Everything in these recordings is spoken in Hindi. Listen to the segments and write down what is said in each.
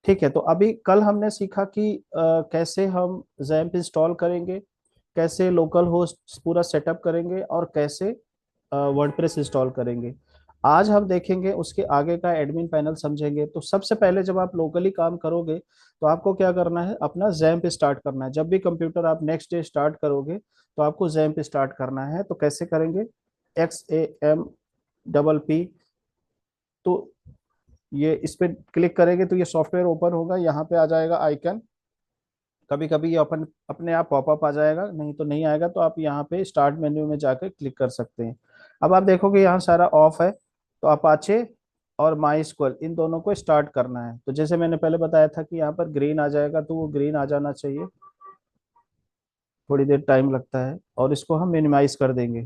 ठीक है, तो अभी कल हमने सीखा कि कैसे हम जैम्प इंस्टॉल करेंगे, कैसे लोकल होस्ट पूरा सेटअप करेंगे, और कैसे वर्डप्रेस इंस्टॉल करेंगे। आज हम देखेंगे उसके आगे का एडमिन पैनल समझेंगे। तो सबसे पहले जब आप लोकली काम करोगे तो आपको क्या करना है, अपना जैम्प स्टार्ट करना है। जब भी कंप्यूटर आप नेक्स्ट डे स्टार्ट करोगे तो आपको जैम्प स्टार्ट करना है। तो कैसे करेंगे, XAMPP। तो ये इस पे क्लिक करेंगे तो ये सॉफ्टवेयर ओपन होगा, यहाँ पे आ जाएगा आइकन। कभी कभी ये अपन अपने आप पॉपअप आ जाएगा, नहीं तो नहीं आएगा, तो आप यहाँ पे स्टार्ट मेन्यू में जाकर क्लिक कर सकते हैं। अब आप देखोगे यहाँ सारा ऑफ है, तो अपाचे और माई स्क्वल इन दोनों को स्टार्ट करना है। तो जैसे मैंने पहले बताया था कि यहाँ पर ग्रीन आ जाएगा, तो वो ग्रीन आ जाना चाहिए। थोड़ी देर टाइम लगता है, और इसको हम मिनिमाइज कर देंगे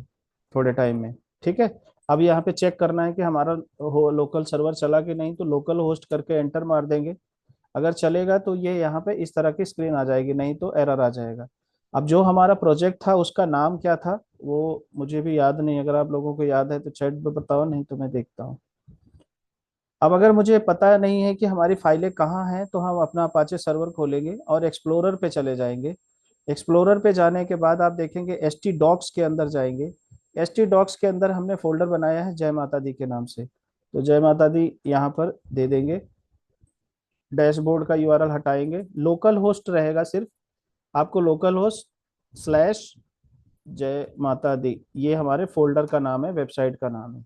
थोड़े टाइम में। ठीक है, अब यहाँ पे चेक करना है कि हमारा लोकल सर्वर चला कि नहीं, तो लोकल होस्ट करके एंटर मार देंगे। अगर चलेगा तो ये यहाँ पे इस तरह की स्क्रीन आ जाएगी, नहीं तो एरर आ जाएगा। अब जो हमारा प्रोजेक्ट था उसका नाम क्या था वो मुझे भी याद नहीं, अगर आप लोगों को याद है तो चैट में बताओ, नहीं तो मैं देखता हूँ। अब अगर मुझे पता नहीं है कि हमारी फाइलें कहाँ हैं, तो हम अपना अपाचे सर्वर खोलेंगे और एक्सप्लोरर पे चले जाएंगे। एक्सप्लोरर पे जाने के बाद आप देखेंगे एस टी डॉक्स के अंदर जाएंगे। एस टी डॉक्स के अंदर हमने फोल्डर बनाया है जय माता दी के नाम से, तो जय माता दी यहाँ पर दे देंगे। डैशबोर्ड का यूआरएल हटाएंगे, लोकल होस्ट रहेगा सिर्फ। आपको लोकल होस्ट स्लैश जय माता दी, ये हमारे फोल्डर का नाम है, वेबसाइट का नाम है।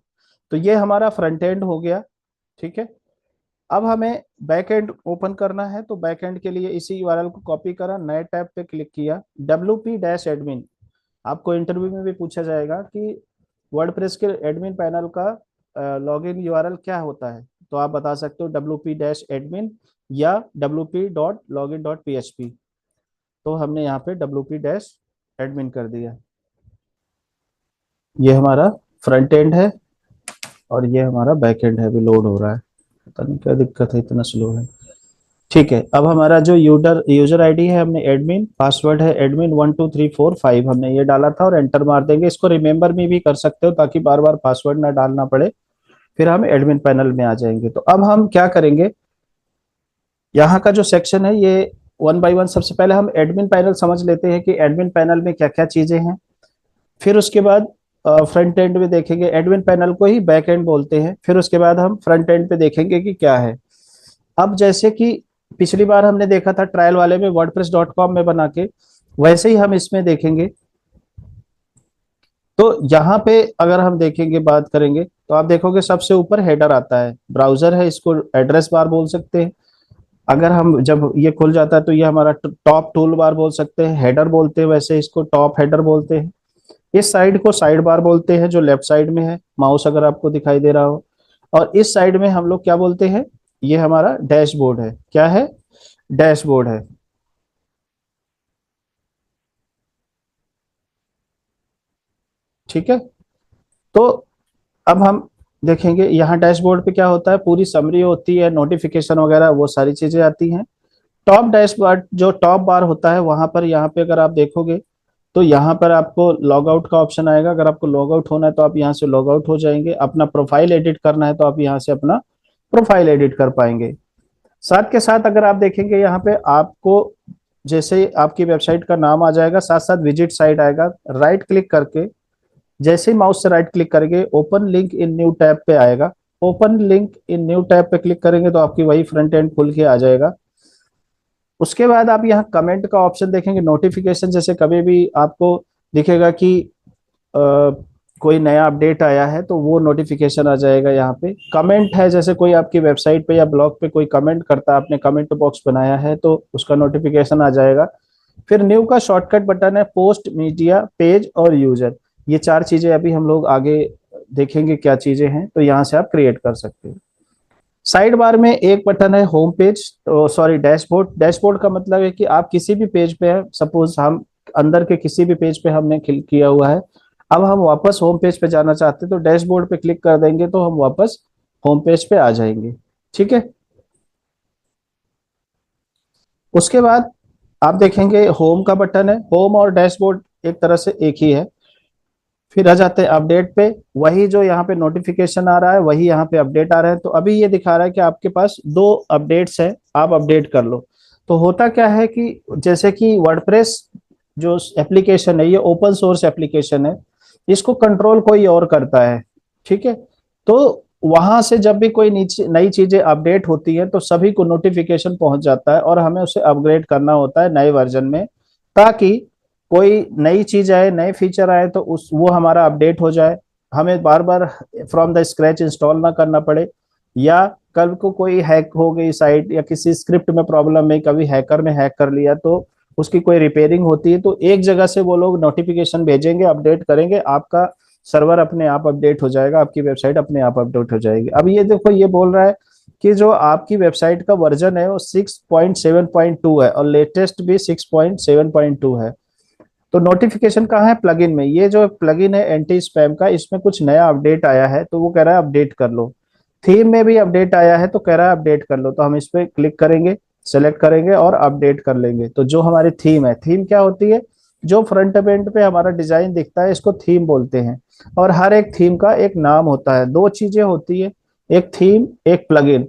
तो ये हमारा फ्रंट एंड हो गया। ठीक है, अब हमें बैक एंड ओपन करना है। तो बैक एंड के लिए इसी यूआरएल को कॉपी करा, नए टैब पे क्लिक किया, WP-admin। आपको इंटरव्यू में भी पूछा जाएगा कि वर्डप्रेस के एडमिन पैनल का लॉगिन यूआरएल क्या होता है, तो आप बता सकते हो WP-admin या wp.login.php। तो हमने यहाँ पे WP-admin कर दिया। ये हमारा फ्रंट एंड है और ये हमारा बैक एंड है, अभी लोड हो रहा है। पता नहीं क्या दिक्कत है, इतना स्लो है। ठीक है, अब हमारा जो यूजर यूजर आईडी है हमने एडमिन, पासवर्ड है admin1234 5 हमने ये डाला था, और एंटर मार देंगे। इसको रिमेंबर में भी कर सकते हो ताकि बार बार पासवर्ड ना डालना पड़े। फिर हम एडमिन पैनल में आ जाएंगे। तो अब हम क्या करेंगे, यहाँ का जो सेक्शन है ये वन बाय वन। सबसे पहले हम एडमिन पैनल समझ लेते हैं कि एडमिन पैनल में क्या क्या चीजें हैं। फिर उसके बाद फ्रंट एंड में देखेंगे, एडमिन पैनल को ही बैक एंड बोलते हैं। फिर उसके बाद हम फ्रंट एंड पे देखेंगे कि क्या है। अब जैसे कि पिछली बार हमने देखा था ट्रायल वाले में wordpress.com में बना के, वैसे ही हम इसमें देखेंगे। तो यहाँ पे अगर हम देखेंगे, बात करेंगे, तो आप देखोगे सबसे ऊपर हेडर आता है, ब्राउजर है, इसको एड्रेस बार बोल सकते हैं। अगर हम जब ये खुल जाता है तो ये हमारा टॉप टूल बार बोल सकते हैं, हेडर बोलते हैं, वैसे इसको टॉप हेडर बोलते हैं। इस साइड को साइड बार बोलते हैं, जो लेफ्ट साइड में है, माउस अगर आपको दिखाई दे रहा हो। और इस साइड में हम लोग क्या बोलते हैं, ये हमारा डैशबोर्ड है। क्या है, डैशबोर्ड है। ठीक है, तो अब हम देखेंगे यहाँ डैशबोर्ड पे क्या होता है, पूरी समरी होती है, नोटिफिकेशन वगैरह वो सारी चीजें आती हैं। टॉप डैशबोर्ड जो टॉप बार होता है, वहां पर यहाँ पे अगर आप देखोगे तो यहाँ पर आपको लॉग आउट का ऑप्शन आएगा। अगर आपको लॉग आउट होना है तो आप यहाँ से लॉग आउट हो जाएंगे। अपना प्रोफाइल एडिट करना है तो आप यहाँ से अपना प्रोफाइल एडिट कर पाएंगे। साथ के साथ अगर आप देखेंगे यहाँ पे आपको जैसे ही आपकी वेबसाइट का नाम आ जाएगा, साथ साथ विजिट साइट आएगा। राइट क्लिक करके, जैसे ही माउस से राइट क्लिक करेंगे, open link in new tab पे आएगा। Open link in new tab पे क्लिक करेंगे तो आपकी वही फ्रंट एंड खुल के आ जाएगा। उसके बाद आप यहाँ कमेंट का ऑप्शन देखेंगे, नोटिफिकेशन, जैसे कभी भी आपको दिखेगा कि अ, कोई नया अपडेट आया है तो वो नोटिफिकेशन आ जाएगा। यहाँ पे कमेंट है, जैसे कोई आपकी वेबसाइट पे या ब्लॉग पे कोई कमेंट करता है, आपने कमेंट बॉक्स बनाया है तो उसका नोटिफिकेशन आ जाएगा। फिर न्यू का शॉर्टकट बटन है, पोस्ट, मीडिया, पेज और यूजर। ये चार चीजें अभी हम लोग आगे देखेंगे क्या चीजें हैं, तो यहाँ से आप क्रिएट कर सकते हैं। साइड बार में एक बटन है होम पेज, तो सॉरी डैशबोर्ड। डैशबोर्ड का मतलब है कि आप किसी भी पेज पे है, सपोज हम अंदर के किसी भी पेज पे हमने क्लिक किया हुआ है, अब हम वापस होम पेज पे जाना चाहते हैं तो डैशबोर्ड पे क्लिक कर देंगे तो हम वापस होम पेज पे आ जाएंगे। ठीक है, उसके बाद आप देखेंगे होम का बटन है। होम और डैशबोर्ड एक तरह से एक ही है। फिर आ जाते हैं अपडेट पे, वही जो यहाँ पे नोटिफिकेशन आ रहा है वही यहाँ पे अपडेट आ रहा है। तो अभी ये दिखा रहा है कि आपके पास 2 अपडेट्स हैं, आप अपडेट कर लो। तो होता क्या है कि जैसे कि वर्डप्रेस जो एप्लीकेशन है ये ओपन सोर्स एप्लीकेशन है, इसको कंट्रोल कोई और करता है, ठीक है। तो वहां से जब भी कोई नई चीजें अपडेट होती है तो सभी को नोटिफिकेशन पहुंच जाता है और हमें उसे अपग्रेड करना होता है नए वर्जन में, ताकि कोई नई चीज आए, नए फीचर आए तो उस वो हमारा अपडेट हो जाए, हमें बार बार फ्रॉम द स्क्रैच इंस्टॉल ना करना पड़े। या कल को कोई हैक हो गई साइट या किसी स्क्रिप्ट में प्रॉब्लम है, कभी हैकर ने हैक कर लिया तो उसकी कोई रिपेयरिंग होती है, तो एक जगह से वो लोग नोटिफिकेशन भेजेंगे, अपडेट करेंगे, आपका सर्वर अपने आप अपडेट हो जाएगा, आपकी वेबसाइट अपने आप अपडेट हो जाएगी। अब ये देखो ये बोल रहा है कि जो आपकी वेबसाइट का वर्जन है वो 6.7.2 है और लेटेस्ट भी 6.7.2 है। तो नोटिफिकेशन कहाँ है? प्लगइन में। ये जो प्लगइन है एंटी स्पैम का, इसमें कुछ नया अपडेट आया है तो वो कह रहा है अपडेट कर लो। थीम में भी अपडेट आया है तो कह रहा है अपडेट कर लो, तो हम इस पे क्लिक करेंगे, सेलेक्ट करेंगे और अपडेट कर लेंगे। तो जो हमारी थीम है, थीम क्या होती है? जो फ्रंट एंड पे हमारा डिजाइन दिखता है इसको थीम बोलते हैं। और हर एक थीम का एक नाम होता है, 2 चीजें होती है, एक थीम एक प्लगइन।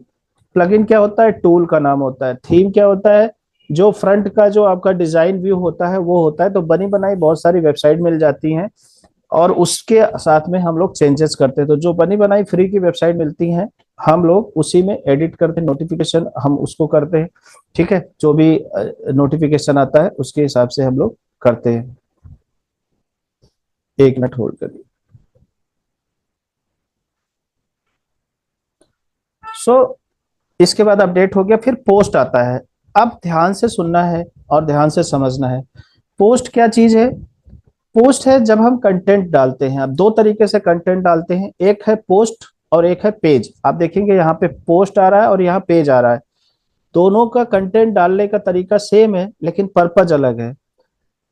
प्लगइन क्या होता है? टूल का नाम होता है। थीम क्या होता है? जो फ्रंट का जो आपका डिजाइन व्यू होता है वो होता है। तो बनी बनाई बहुत सारी वेबसाइट मिल जाती हैं और उसके साथ में हम लोग चेंजेस करते हैं। तो जो बनी बनाई फ्री की वेबसाइट मिलती हैं हम लोग उसी में एडिट करते हैं, नोटिफिकेशन हम उसको करते हैं, ठीक है। जो भी नोटिफिकेशन आता है उसके हिसाब से हम लोग करते हैं। 1 मिनट होल्ड करिए। सो इसके बाद अपडेट हो गया, फिर पोस्ट आता है। अब ध्यान से सुनना है और ध्यान से समझना है। पोस्ट क्या चीज है? पोस्ट है जब हम कंटेंट डालते हैं। अब 2 तरीके से कंटेंट डालते हैं, एक है पोस्ट और एक है पेज। आप देखेंगे यहाँ पे पोस्ट आ रहा है और यहाँ पेज आ रहा है, दोनों का कंटेंट डालने का तरीका सेम है लेकिन पर्पज अलग है।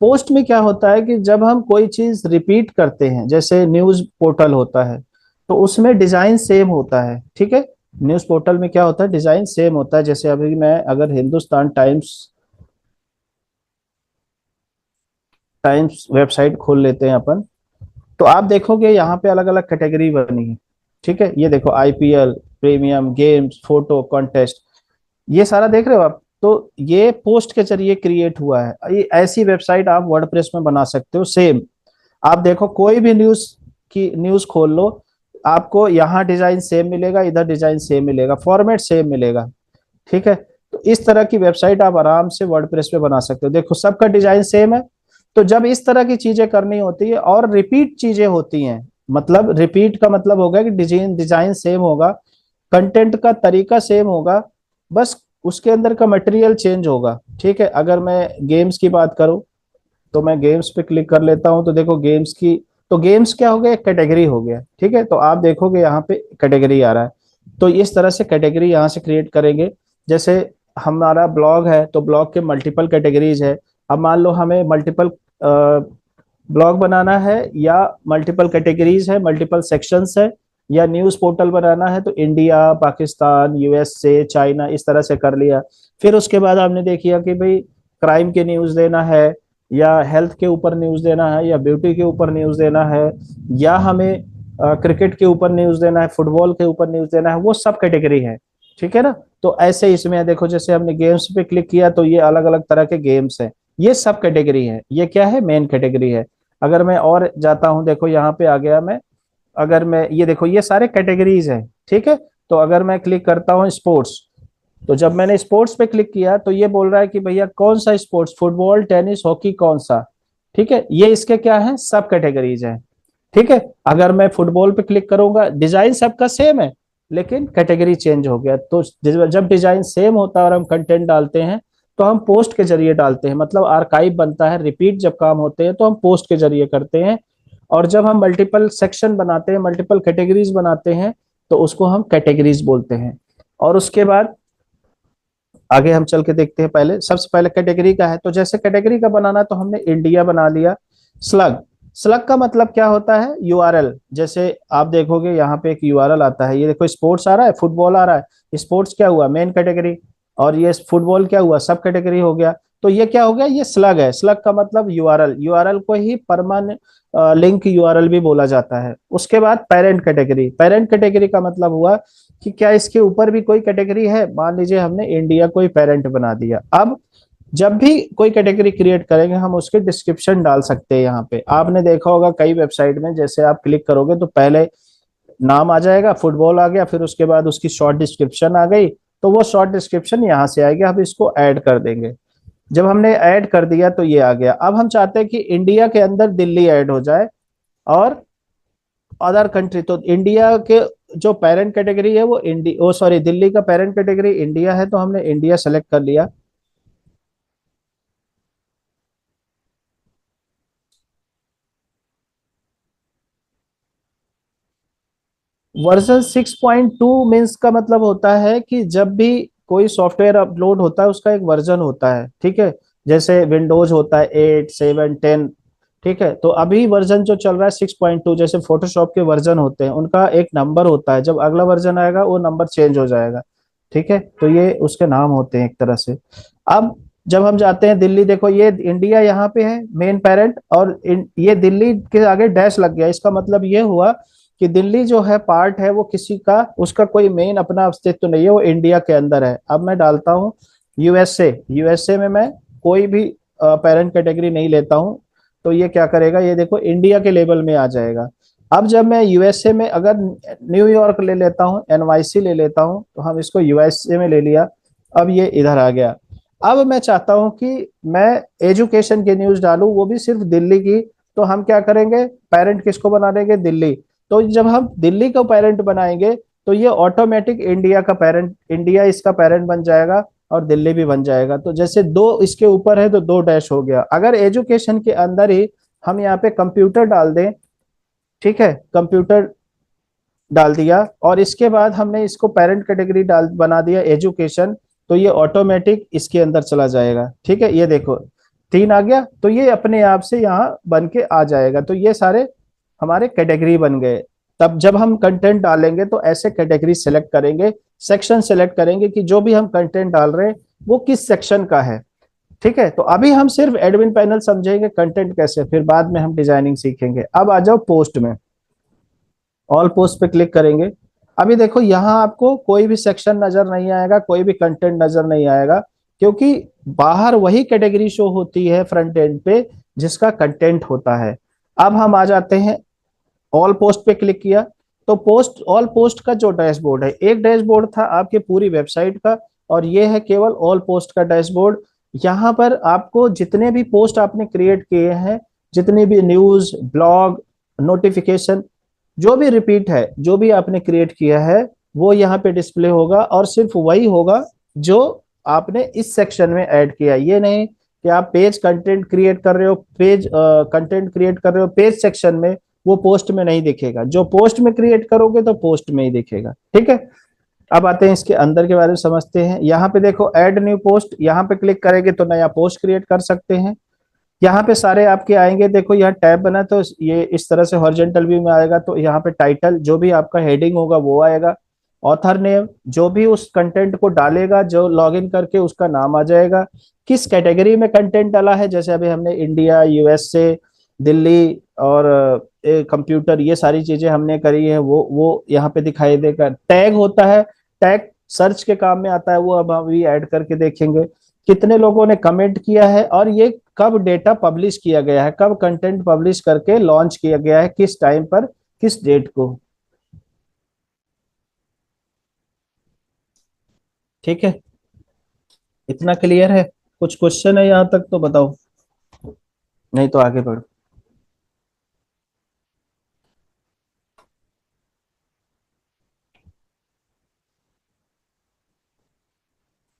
पोस्ट में क्या होता है कि जब हम कोई चीज रिपीट करते हैं, जैसे न्यूज पोर्टल होता है तो उसमें डिजाइन सेम होता है, ठीक है। न्यूज पोर्टल में क्या होता है? डिजाइन सेम होता है। जैसे अभी मैं अगर हिंदुस्तान टाइम्स टाइम्स वेबसाइट खोल लेते हैं अपन, तो आप देखोगे यहाँ पे अलग अलग कैटेगरी बनी है, ठीक है। ये देखो IPL, premium, games, photo, contest, ये सारा देख रहे हो आप। तो ये पोस्ट के जरिए क्रिएट हुआ है। ये ऐसी वेबसाइट आप वर्डप्रेस में बना सकते हो सेम। आप देखो कोई भी न्यूज खोल लो, आपको यहाँ डिजाइन सेम मिलेगा, इधर डिजाइन सेम मिलेगा, फॉर्मेट सेम मिलेगा, ठीक है। तो इस तरह की वेबसाइट आप आराम से वर्डप्रेस पे बना सकते हो। देखो सबका डिजाइन सेम है। तो जब इस तरह की चीजें करनी होती है और रिपीट चीजें होती हैं, मतलब रिपीट का मतलब होगा कि डिजाइन डिजाइन सेम होगा, कंटेंट का तरीका सेम होगा, बस उसके अंदर का मटेरियल चेंज होगा, ठीक है। अगर मैं गेम्स की बात करूं तो मैं गेम्स पे क्लिक कर लेता हूं, तो देखो गेम्स की, तो गेम्स क्या हो गया? एक कैटेगरी हो गया, ठीक है। तो आप देखोगे यहाँ पे कैटेगरी आ रहा है। तो इस तरह से कैटेगरी यहाँ से क्रिएट करेंगे। जैसे हमारा ब्लॉग है तो ब्लॉग के मल्टीपल कैटेगरीज है। अब मान लो हमें मल्टीपल ब्लॉग बनाना है या मल्टीपल कैटेगरीज है, मल्टीपल सेक्शंस है, या न्यूज पोर्टल बनाना है तो इंडिया, पाकिस्तान, यूएसए, चाइना, इस तरह से कर लिया। फिर उसके बाद आपने देखिए कि भाई क्राइम के न्यूज देना है या हेल्थ के ऊपर न्यूज देना है या ब्यूटी के ऊपर न्यूज देना है या हमें क्रिकेट के ऊपर न्यूज देना है, फुटबॉल के ऊपर न्यूज देना है, वो सब कैटेगरी है, ठीक है ना। तो ऐसे इसमें देखो जैसे हमने गेम्स पे क्लिक किया तो ये अलग अलग तरह के गेम्स हैं, ये सब कैटेगरी है। ये क्या है? मेन कैटेगरी है। अगर मैं और जाता हूं, देखो यहाँ पे आ गया मैं, अगर मैं ये देखो ये सारे कैटेगरीज हैं, ठीक है। तो अगर मैं क्लिक करता हूँ स्पोर्ट्स, तो जब मैंने स्पोर्ट्स पे क्लिक किया तो ये बोल रहा है कि भैया कौन सा स्पोर्ट्स, फुटबॉल, टेनिस, हॉकी, कौन सा, ठीक है। ये इसके क्या है? सब कैटेगरीज हैं, ठीक है। अगर मैं फुटबॉल पे क्लिक करूंगा, डिजाइन सबका सेम है लेकिन कैटेगरी चेंज हो गया। तो जब डिजाइन सेम होता है और हम कंटेंट डालते हैं तो हम पोस्ट के जरिए डालते हैं, मतलब आर्काइव बनता है। रिपीट जब काम होते हैं तो हम पोस्ट के जरिए करते हैं। और जब हम मल्टीपल सेक्शन बनाते हैं, मल्टीपल कैटेगरीज बनाते हैं तो उसको हम कैटेगरीज बोलते हैं। और उसके बाद आगे हम चल के देखते हैं। पहले सबसे पहले कैटेगरी का है, तो जैसे कैटेगरी का बनाना तो हमने इंडिया बना लिया। स्लग, स्लग का मतलब क्या होता है? यूआरएल। जैसे आप देखोगे यहाँ पे एक यूआरएल आता है, ये देखो स्पोर्ट्स आ रहा है, फुटबॉल आ रहा है। स्पोर्ट्स क्या हुआ? Main category. और ये फुटबॉल क्या हुआ? सब कैटेगरी हो गया। तो ये क्या हो गया, ये स्लग है। स्लग का मतलब यूआरएल, यूआरएल को ही परमानेंट लिंक यूआरएल भी बोला जाता है। उसके बाद पेरेंट कैटेगरी, पेरेंट कैटेगरी का मतलब हुआ कि क्या इसके ऊपर भी कोई कैटेगरी है। मान लीजिए हमने इंडिया कोई पेरेंट बना दिया। अब जब भी कोई कैटेगरी क्रिएट करेंगे हम उसके डिस्क्रिप्शन डाल सकते हैं। यहाँ पे आपने देखा होगा कई वेबसाइट में, जैसे आप क्लिक करोगे तो पहले नाम आ जाएगा, फुटबॉल आ गया, फिर उसके बाद उसकी शॉर्ट डिस्क्रिप्शन आ गई। तो वो शॉर्ट डिस्क्रिप्शन यहाँ से आएगी, हम इसको ऐड कर देंगे। जब हमने ऐड कर दिया तो ये आ गया। अब हम चाहते हैं कि इंडिया के अंदर दिल्ली ऐड हो जाए और अदर कंट्री। तो इंडिया के जो पेरेंट कैटेगरी है वो इंडिया, ओ सॉरी, दिल्ली का पेरेंट कैटेगरी इंडिया है, तो हमने इंडिया सेलेक्ट कर लिया। वर्जन 6.2 मीन्स का मतलब होता है कि जब भी कोई सॉफ्टवेयर अपलोड होता है उसका एक वर्जन होता है, ठीक है। जैसे विंडोज होता है 8, 7, 10, ठीक है। तो अभी वर्जन जो चल रहा है 6.2, जैसे फोटोशॉप के वर्जन होते हैं उनका एक नंबर होता है, जब अगला वर्जन आएगा वो नंबर चेंज हो जाएगा, ठीक है। तो ये उसके नाम होते हैं एक तरह से। अब जब हम जाते हैं दिल्ली, देखो ये इंडिया यहाँ पे है मेन पेरेंट, और ये दिल्ली के आगे डैश लग गया। इसका मतलब ये हुआ कि दिल्ली जो है पार्ट है वो किसी का, उसका कोई मेन अपना अस्तित्व नहीं है, वो इंडिया के अंदर है। अब मैं डालता हूँ यूएसए, यूएसए में मैं कोई भी पेरेंट कैटेगरी नहीं लेता हूँ। तो ये क्या करेगा, ये देखो इंडिया के लेवल में आ जाएगा। अब जब मैं यूएसए में अगर न्यूयॉर्क ले लेता हूँ, एनवाईसी ले लेता हूँ, तो हम इसको यूएसए में ले लिया। अब ये इधर आ गया। अब मैं चाहता हूँ कि मैं एजुकेशन की न्यूज डालूं, वो भी सिर्फ दिल्ली की। तो हम क्या करेंगे, पेरेंट किसको बना देंगे, दिल्ली। तो जब हम दिल्ली को पेरेंट बनाएंगे तो ये ऑटोमेटिक इंडिया का पेरेंट, इंडिया इसका पेरेंट बन जाएगा और दिल्ली भी बन जाएगा। तो जैसे दो इसके ऊपर है तो दो डैश हो गया। अगर एजुकेशन के अंदर ही हम यहाँ पे कंप्यूटर डाल दें, ठीक है, कंप्यूटर डाल दिया और इसके बाद हमने इसको पेरेंट कैटेगरी डाल बना दिया एजुकेशन, तो ये ऑटोमेटिक इसके अंदर चला जाएगा, ठीक है। ये देखो 3 आ गया, तो ये अपने आप से यहाँ बन के आ जाएगा। तो ये सारे हमारे कैटेगरी बन गए। तब जब हम कंटेंट डालेंगे तो ऐसे कैटेगरी सेलेक्ट करेंगे, सेक्शन सेलेक्ट करेंगे कि जो भी हम कंटेंट डाल रहे हैं वो किस सेक्शन का है, ठीक है। तो अभी हम सिर्फ एडमिन पैनल समझेंगे, कंटेंट कैसे, फिर बाद में हम डिजाइनिंग सीखेंगे। अब आ जाओ पोस्ट में, ऑल पोस्ट पे क्लिक करेंगे। अभी देखो यहाँ आपको कोई भी सेक्शन नजर नहीं आएगा, कोई भी कंटेंट नजर नहीं आएगा, क्योंकि बाहर वही कैटेगरी शो होती है फ्रंट एंड पे जिसका कंटेंट होता है। अब हम आ जाते हैं, ऑल पोस्ट पे क्लिक किया तो पोस्ट, ऑल पोस्ट का जो डैशबोर्ड है, एक डैशबोर्ड था आपके पूरी वेबसाइट का, और ये है केवल ऑल पोस्ट का डैशबोर्ड। यहाँ पर आपको जितने भी पोस्ट आपने क्रिएट किए हैं, जितनी भी न्यूज, ब्लॉग, नोटिफिकेशन, जो भी रिपीट है, जो भी आपने क्रिएट किया है, वो यहाँ पे डिस्प्ले होगा, और सिर्फ वही होगा जो आपने इस सेक्शन में ऐड किया। ये नहीं कि आप पेज कंटेंट क्रिएट कर रहे हो, पेज कंटेंट क्रिएट कर रहे हो पेज सेक्शन में, वो पोस्ट में नहीं दिखेगा। जो पोस्ट में क्रिएट करोगे तो पोस्ट में ही दिखेगा, ठीक है। अब आते हैं इसके अंदर के बारे में समझते हैं। यहाँ पे देखो ऐड न्यू पोस्ट, यहाँ पे क्लिक करेंगे तो नया पोस्ट क्रिएट कर सकते हैं। यहाँ पे सारे आपके आएंगे, देखो यहाँ टैब बना तो ये इस तरह से हॉरिजॉन्टल व्यू में आएगा। तो यहाँ पे टाइटल, जो भी आपका हेडिंग होगा वो आएगा। ऑथर नेम, जो भी उस कंटेंट को डालेगा, जो लॉगिन करके उसका नाम आ जाएगा। किस कैटेगरी में कंटेंट डाला है, जैसे अभी हमने इंडिया, यूएसए, दिल्ली और कंप्यूटर, ये सारी चीजें हमने करी है, वो यहाँ पे दिखाई देगा। टैग होता है, टैग सर्च के काम में आता है, वो अब अभी ऐड करके देखेंगे। कितने लोगों ने कमेंट किया है, और ये कब डेटा पब्लिश किया गया है, कब कंटेंट पब्लिश करके लॉन्च किया गया है, किस टाइम पर, किस डेट को, ठीक है। इतना क्लियर है? कुछ क्वेश्चन है यहाँ तक तो बताओ, नहीं तो आगे बढ़ो।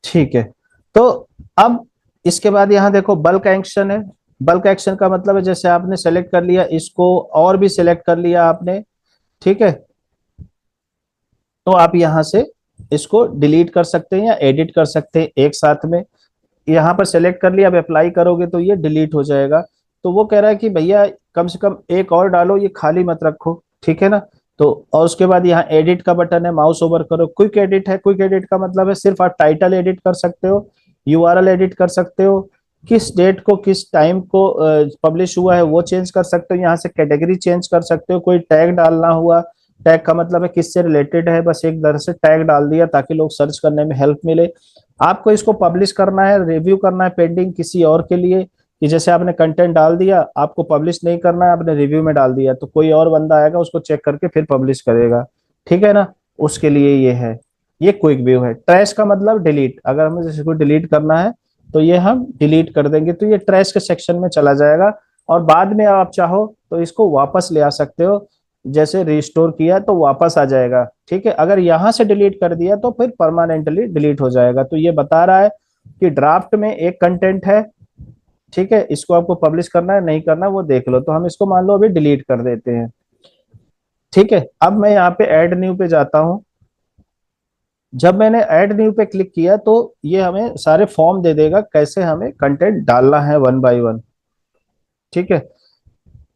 ठीक है। तो अब इसके बाद यहाँ देखो बल्क एक्शन है। बल्क एक्शन का मतलब है जैसे आपने सेलेक्ट कर लिया इसको, और भी सेलेक्ट कर लिया आपने, ठीक है। तो आप यहाँ से इसको डिलीट कर सकते हैं या एडिट कर सकते हैं एक साथ में। यहाँ पर सेलेक्ट कर लिया, अब अप्लाई करोगे तो ये डिलीट हो जाएगा। तो वो कह रहा है कि भैया कम से कम एक और डालो, ये खाली मत रखो, ठीक है ना। तो और उसके बाद यहाँ एडिट का बटन है, माउस ओवर करो, क्विक एडिट है। क्विक एडिट का मतलब है सिर्फ आप टाइटल एडिट कर सकते हो, यूआरएल एडिट कर सकते हो, किस डेट को किस टाइम को पब्लिश हुआ है वो चेंज कर सकते हो, यहाँ से कैटेगरी चेंज कर सकते हो, कोई टैग डालना हुआ, टैग का मतलब है किससे रिलेटेड है, बस एक तरह से टैग डाल दिया ताकि लोग सर्च करने में हेल्प मिले। आपको इसको पब्लिश करना है, रिव्यू करना है पेंडिंग किसी और के लिए, कि जैसे आपने कंटेंट डाल दिया, आपको पब्लिश नहीं करना है, आपने रिव्यू में डाल दिया, तो कोई और बंदा आएगा उसको चेक करके फिर पब्लिश करेगा, ठीक है ना, उसके लिए ये है। ये क्विक व्यू है। ट्रैश का मतलब डिलीट, अगर हमें जैसे कोई डिलीट करना है तो ये हम डिलीट कर देंगे, तो ये ट्रैश के सेक्शन में चला जाएगा, और बाद में आप चाहो तो इसको वापस ले आ सकते हो, जैसे रिस्टोर किया तो वापस आ जाएगा, ठीक है। अगर यहाँ से डिलीट कर दिया तो फिर परमानेंटली डिलीट हो जाएगा। तो ये बता रहा है कि ड्राफ्ट में एक कंटेंट है, ठीक है, इसको आपको पब्लिश करना है नहीं करना वो देख लो, तो हम इसको मान लो अभी डिलीट कर देते हैं, ठीक है। अब मैं यहाँ पे ऐड न्यू पे जाता हूँ। जब मैंने ऐड न्यू पे क्लिक किया तो ये हमें सारे फॉर्म दे देगा कैसे हमें कंटेंट डालना है वन बाय वन, ठीक है।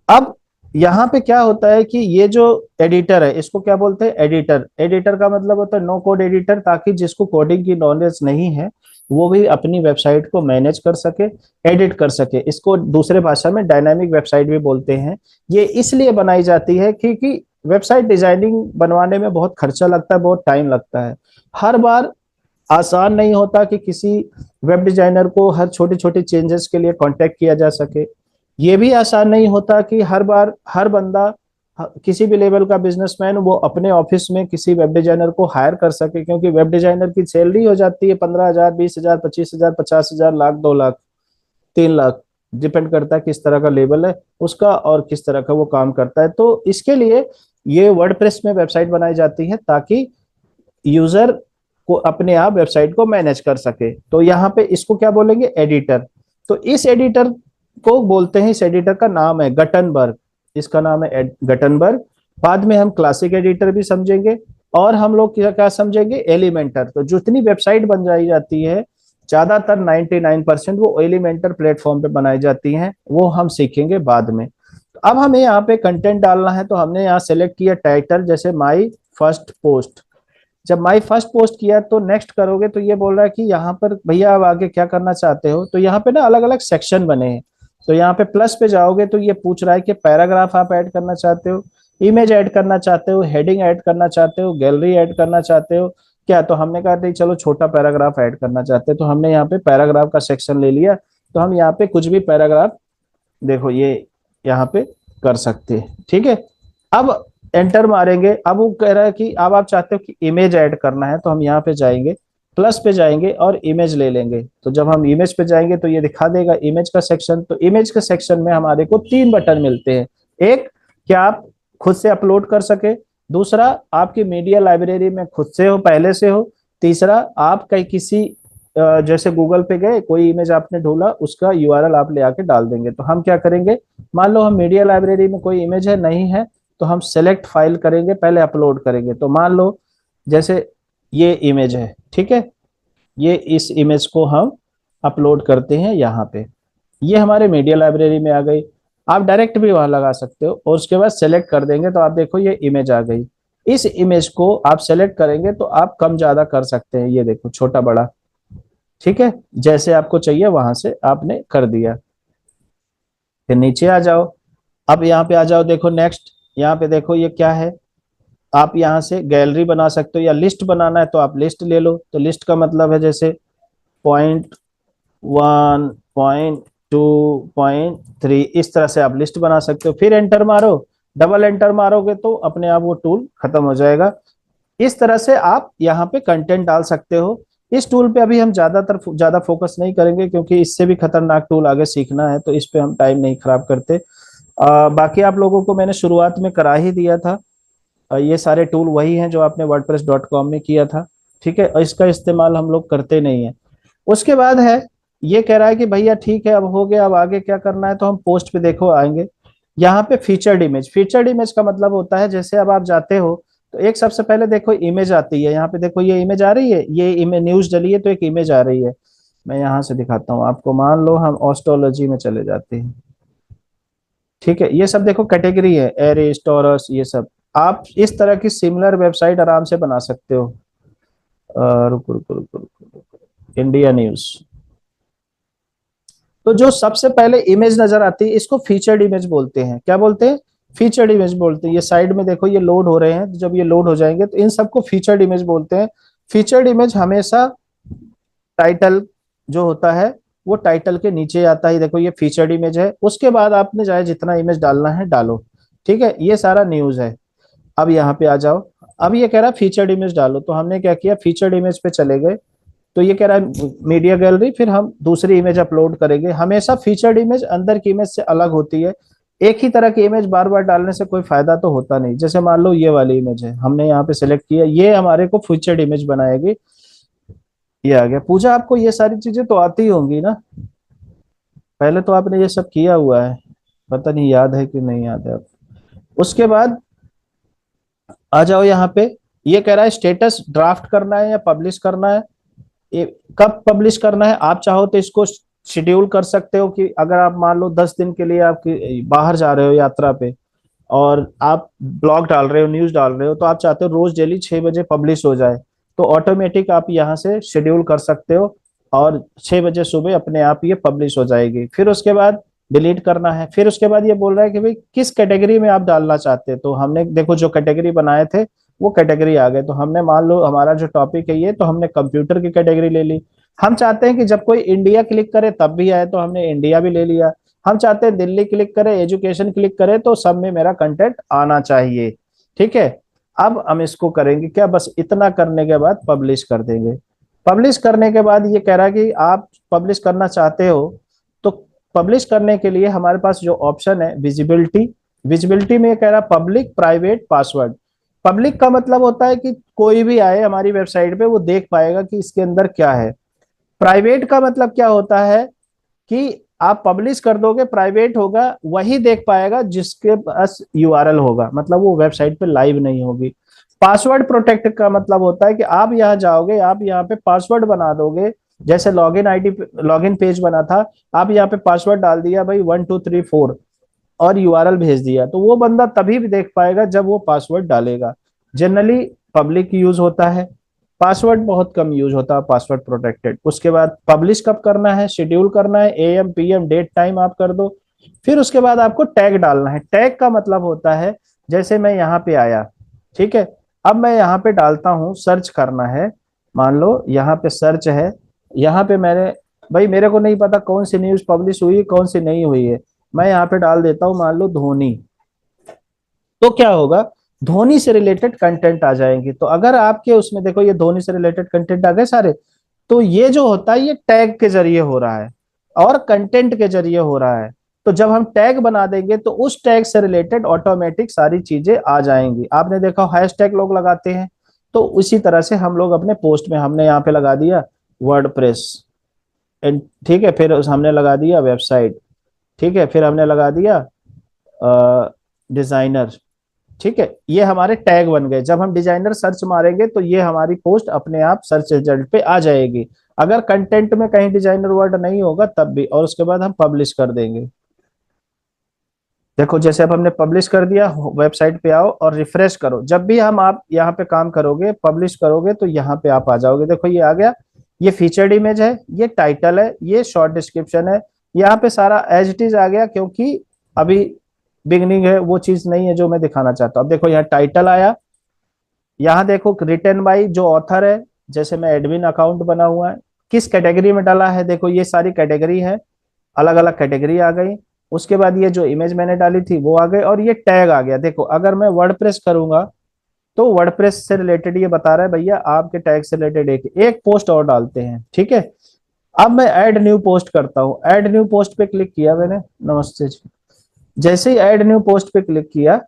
अब यहाँ पे क्या होता है कि ये जो एडिटर है इसको क्या बोलते हैं, एडिटर। एडिटर का मतलब होता है नो कोड एडिटर, ताकि जिसको कोडिंग की नॉलेज नहीं है वो भी अपनी वेबसाइट को मैनेज कर सके, एडिट कर सके। इसको दूसरे भाषा में डायनामिक वेबसाइट भी बोलते हैं। ये इसलिए बनाई जाती है क्योंकि वेबसाइट डिजाइनिंग बनवाने में बहुत खर्चा लगता है, बहुत टाइम लगता है, हर बार आसान नहीं होता कि किसी वेब डिजाइनर को हर छोटी छोटी चेंजेस के लिए कांटेक्ट किया जा सके। ये भी आसान नहीं होता कि हर बार हर बंदा किसी भी लेवल का बिजनेसमैन वो अपने ऑफिस में किसी वेब डिजाइनर को हायर कर सके, क्योंकि वेब डिजाइनर की सैलरी हो जाती है 15,000, 20,000, 25,000, 50,000, लाख, 2 लाख, 3 लाख, डिपेंड करता है किस तरह का लेवल है उसका और किस तरह का वो काम करता है। तो इसके लिए ये वर्डप्रेस में वेबसाइट बनाई जाती है ताकि यूजर को अपने आप वेबसाइट को मैनेज कर सके। तो यहाँ पे इसको क्या बोलेंगे, एडिटर। तो इस एडिटर को बोलते हैं, इस एडिटर का नाम है गटनबर्ग, इसका नाम है गटनबर्ग। बाद में हम क्लासिक एडिटर भी समझेंगे, और हम लोग क्या क्या समझेंगे, एलिमेंटर। तो जितनी वेबसाइट बन जाई जाती है ज्यादातर 99% वो एलिमेंटर प्लेटफॉर्म पे बनाई जाती हैं, वो हम सीखेंगे बाद में। तो अब हमें यहाँ पे कंटेंट डालना है, तो हमने यहाँ सेलेक्ट किया टाइटल, जैसे माई फर्स्ट पोस्ट। जब माई फर्स्ट पोस्ट किया तो नेक्स्ट करोगे तो ये बोल रहा है कि यहाँ पर भैया आप आगे क्या करना चाहते हो। तो यहाँ पे ना अलग अलग सेक्शन बने हैं, तो यहाँ पे प्लस पे जाओगे तो ये पूछ रहा है कि पैराग्राफ आप ऐड करना चाहते हो, इमेज ऐड करना चाहते हो, हेडिंग ऐड करना चाहते हो, गैलरी ऐड करना चाहते हो क्या। तो हमने कहा नहीं चलो छोटा पैराग्राफ ऐड करना चाहते हैं, तो हमने यहाँ पे पैराग्राफ का सेक्शन ले लिया। तो हम यहाँ पे कुछ भी पैराग्राफ, देखो ये यहाँ पे कर सकते हैं, ठीक है। अब एंटर मारेंगे, अब वो कह रहा है कि अब आप चाहते हो कि इमेज ऐड करना है, तो हम यहाँ पे जाएंगे, प्लस पे जाएंगे और इमेज ले लेंगे। तो जब हम इमेज पे जाएंगे तो ये दिखा देगा इमेज का सेक्शन। तो इमेज के सेक्शन में हमारे को 3 बटन मिलते हैं। एक, क्या आप खुद से अपलोड कर सके। दूसरा, आपकी मीडिया लाइब्रेरी में खुद से हो, पहले से हो। तीसरा, आप कहीं किसी जैसे गूगल पे गए, कोई इमेज आपने ढूंढा, उसका यूआरएल आप ले आके डाल देंगे। तो हम क्या करेंगे, मान लो हम मीडिया लाइब्रेरी में कोई इमेज है नहीं है, तो हम सेलेक्ट फाइल करेंगे, पहले अपलोड करेंगे। तो मान लो जैसे ये इमेज है, ठीक है, ये इस इमेज को हम अपलोड करते हैं यहाँ पे, ये हमारे मीडिया लाइब्रेरी में आ गई। आप डायरेक्ट भी वहां लगा सकते हो, और उसके बाद सेलेक्ट कर देंगे तो आप देखो ये इमेज आ गई। इस इमेज को आप सेलेक्ट करेंगे तो आप कम ज्यादा कर सकते हैं, ये देखो छोटा बड़ा, ठीक है, जैसे आपको चाहिए वहां से आपने कर दिया। फिर नीचे आ जाओ, अब यहाँ पे आ जाओ, देखो नेक्स्ट, यहाँ पे देखो ये क्या है। आप यहाँ से गैलरी बना सकते हो, या लिस्ट बनाना है तो आप लिस्ट ले लो। तो लिस्ट का मतलब है जैसे .1, .2, .3, इस तरह से आप लिस्ट बना सकते हो। फिर एंटर मारो, डबल एंटर मारोगे तो अपने आप वो टूल खत्म हो जाएगा। इस तरह से आप यहाँ पे कंटेंट डाल सकते हो। इस टूल पे अभी हम ज्यादा फोकस नहीं करेंगे, क्योंकि इससे भी खतरनाक टूल आगे सीखना है, तो इस पे हम टाइम नहीं खराब करते। बाकी आप लोगों को मैंने शुरुआत में करा ही दिया था। ये सारे टूल वही हैं जो आपने wordpress.com में किया था, ठीक है, और इसका इस्तेमाल हम लोग करते नहीं है। उसके बाद है, ये कह रहा है कि भैया ठीक है अब हो गया, अब आगे क्या करना है। तो हम पोस्ट पे देखो आएंगे, यहाँ पे फीचर्ड इमेज। फीचर्ड इमेज का मतलब होता है जैसे अब आप जाते हो तो एक सबसे पहले देखो इमेज आती है, यहाँ पे देखो ये इमेज आ रही है, ये इमेज न्यूज डली है तो एक इमेज आ रही है। मैं यहाँ से दिखाता हूँ आपको, मान लो हम ऑस्ट्रोलॉजी में चले जाते हैं, ठीक है, ये सब देखो कैटेगरी है, एरिस, टॉरस, ये सब। आप इस तरह की सिमिलर वेबसाइट आराम से बना सकते हो। रुको रुको रुको रुको रुको, इंडिया न्यूज। तो जो सबसे पहले इमेज नजर आती है इसको फीचर्ड इमेज बोलते हैं। क्या बोलते हैं? फीचर्ड इमेज बोलते हैं। ये साइड में देखो ये लोड हो रहे हैं, जब ये लोड हो जाएंगे तो इन सबको फीचर्ड इमेज बोलते हैं। फीचर्ड इमेज हमेशा टाइटल जो होता है वो टाइटल के नीचे आता है। देखो ये फीचर्ड इमेज है, उसके बाद आपने चाहे जितना इमेज डालना है डालो। ठीक है, ये सारा न्यूज है। अब यहाँ पे आ जाओ। अब ये कह रहा है फीचर्ड इमेज डालो, तो हमने क्या किया, फीचर्ड इमेज पे चले गए। तो ये कह रहा है मीडिया गैलरी, फिर हम दूसरी इमेज अपलोड करेंगे। हमेशा फीचर्ड इमेज अंदर की इमेज से अलग होती है। एक ही तरह की इमेज बार बार डालने से कोई फायदा तो होता नहीं। जैसे मान लो ये वाली इमेज है, हमने यहाँ पे सिलेक्ट किया, ये हमारे को फीचर्ड इमेज बनाएगी। ये आ गया। पूजा आपको ये सारी चीजें तो आती होंगी ना, पहले तो आपने ये सब किया हुआ है, पता नहीं याद है कि नहीं याद है अब। उसके बाद आ जाओ यहाँ पे। ये कह रहा है स्टेटस ड्राफ्ट करना है या पब्लिश करना है। ये कब पब्लिश करना है, आप चाहो तो इसको शेड्यूल कर सकते हो कि अगर आप मान लो 10 दिन के लिए आप बाहर जा रहे हो यात्रा पे, और आप ब्लॉग डाल रहे हो, न्यूज डाल रहे हो, तो आप चाहते हो रोज डेली 6 बजे पब्लिश हो जाए, तो ऑटोमेटिक आप यहाँ से शेड्यूल कर सकते हो, और 6 बजे सुबह अपने आप ये पब्लिश हो जाएगी। फिर उसके बाद डिलीट करना है। फिर उसके बाद ये बोल रहा है कि भाई किस कैटेगरी में आप डालना चाहते हैं। तो हमने देखो जो कैटेगरी बनाए थे वो कैटेगरी आ गए। तो हमने मान लो हमारा जो टॉपिक है ये, तो हमने कंप्यूटर की कैटेगरी ले ली। हम चाहते हैं कि जब कोई इंडिया क्लिक करे तब भी आए, तो हमने इंडिया भी ले लिया। हम चाहते हैं दिल्ली क्लिक करे, एजुकेशन क्लिक करे, तो सब में मेरा कंटेंट आना चाहिए। ठीक है, अब हम इसको करेंगे क्या, बस इतना करने के बाद पब्लिश कर देंगे। पब्लिश करने के बाद ये कह रहा है कि आप पब्लिश करना चाहते हो, तो पब्लिश करने के लिए हमारे पास जो ऑप्शन है विजिबिलिटी, विजिबिलिटी में ये कह रहा है पब्लिक प्राइवेट पासवर्ड। पब्लिक का मतलब होता है कि कोई भी आए हमारी वेबसाइट पे वो देख पाएगा कि इसके अंदर क्या है। प्राइवेट का मतलब क्या होता है कि आप पब्लिश कर दोगे, प्राइवेट होगा, वही देख पाएगा जिसके पास यूआरएल होगा, मतलब वो वेबसाइट पे लाइव नहीं होगी। पासवर्ड प्रोटेक्ट का मतलब होता है कि आप यहाँ जाओगे, आप यहाँ पे पासवर्ड बना दोगे। जैसे लॉगिन आईडी, लॉगिन पेज बना था, आप यहाँ पे पासवर्ड डाल दिया भाई 1234, और यूआरएल भेज दिया, तो वो बंदा तभी भी देख पाएगा जब वो पासवर्ड डालेगा। जनरली पब्लिक यूज होता है, पासवर्ड बहुत कम यूज होता है पासवर्ड प्रोटेक्टेड। उसके बाद पब्लिश कब करना है, शेड्यूल करना है, एएम पीएम डेट टाइम आप कर दो। फिर उसके बाद आपको टैग डालना है। टैग का मतलब होता है, जैसे मैं यहाँ पे आया, ठीक है, अब मैं यहाँ पे डालता हूँ, सर्च करना है। मान लो यहाँ पे सर्च है, यहाँ पे मैंने, भाई मेरे को नहीं पता कौन सी न्यूज पब्लिश हुई है कौन सी नहीं हुई है, मैं यहाँ पे डाल देता हूँ मान लो धोनी। तो क्या होगा, धोनी से रिलेटेड कंटेंट आ जाएंगे। तो अगर आपके उसमें देखो ये धोनी से रिलेटेड कंटेंट आ गए सारे, तो ये जो होता है ये टैग के जरिए हो रहा है और कंटेंट के जरिए हो रहा है। तो जब हम टैग बना देंगे तो उस टैग से रिलेटेड ऑटोमेटिक सारी चीजें आ जाएंगी। आपने देखा हैश टैग लोग लगाते हैं, तो उसी तरह से हम लोग अपने पोस्ट में, हमने यहाँ पे लगा दिया वर्डप्रेस, ठीक है, फिर हमने लगा दिया वेबसाइट, ठीक है, फिर हमने लगा दिया डिजाइनर। ठीक है, ये हमारे टैग बन गए। जब हम डिजाइनर सर्च मारेंगे तो ये हमारी पोस्ट अपने आप सर्च रिजल्ट पे आ जाएगी। अगर कंटेंट में कहीं डिजाइनर वर्ड नहीं होगा तब भी, और उसके बाद हम पब्लिश कर देंगे। देखो जैसे अब हमने पब्लिश कर दिया, वेबसाइट पे आओ और रिफ्रेश करो। जब भी हम आप यहाँ पे काम करोगे, पब्लिश करोगे, तो यहाँ पे आप आ जाओगे। देखो ये आ गया, ये फीचर्ड इमेज है, ये टाइटल है, ये शॉर्ट डिस्क्रिप्शन है। यहाँ पे सारा एज इट इज आ गया, क्योंकि अभी बिगनिंग है, वो चीज नहीं है जो मैं दिखाना चाहता हूँ। अब देखो यहाँ टाइटल आया, यहाँ देखो रिटन बाई जो ऑथर है, जैसे मैं एडमिन अकाउंट बना हुआ है, किस कैटेगरी में डाला है, देखो ये सारी कैटेगरी है, अलग अलग कैटेगरी आ गई। उसके बाद ये जो इमेज मैंने डाली थी वो आ गई, और ये टैग आ गया। देखो अगर मैं वर्डप्रेस करूंगा तो वर्डप्रेस से रिलेटेड ये बता रहा है भैया आपके टैग से रिलेटेड एक एक पोस्ट और डालते हैं। ठीक है, अब मैं ऐड न्यू पोस्ट करता हूँ। ऐड न्यू पोस्ट पे क्लिक किया मैंने, नमस्ते जी, जैसे ही ऐड न्यू पोस्ट पे क्लिक किया,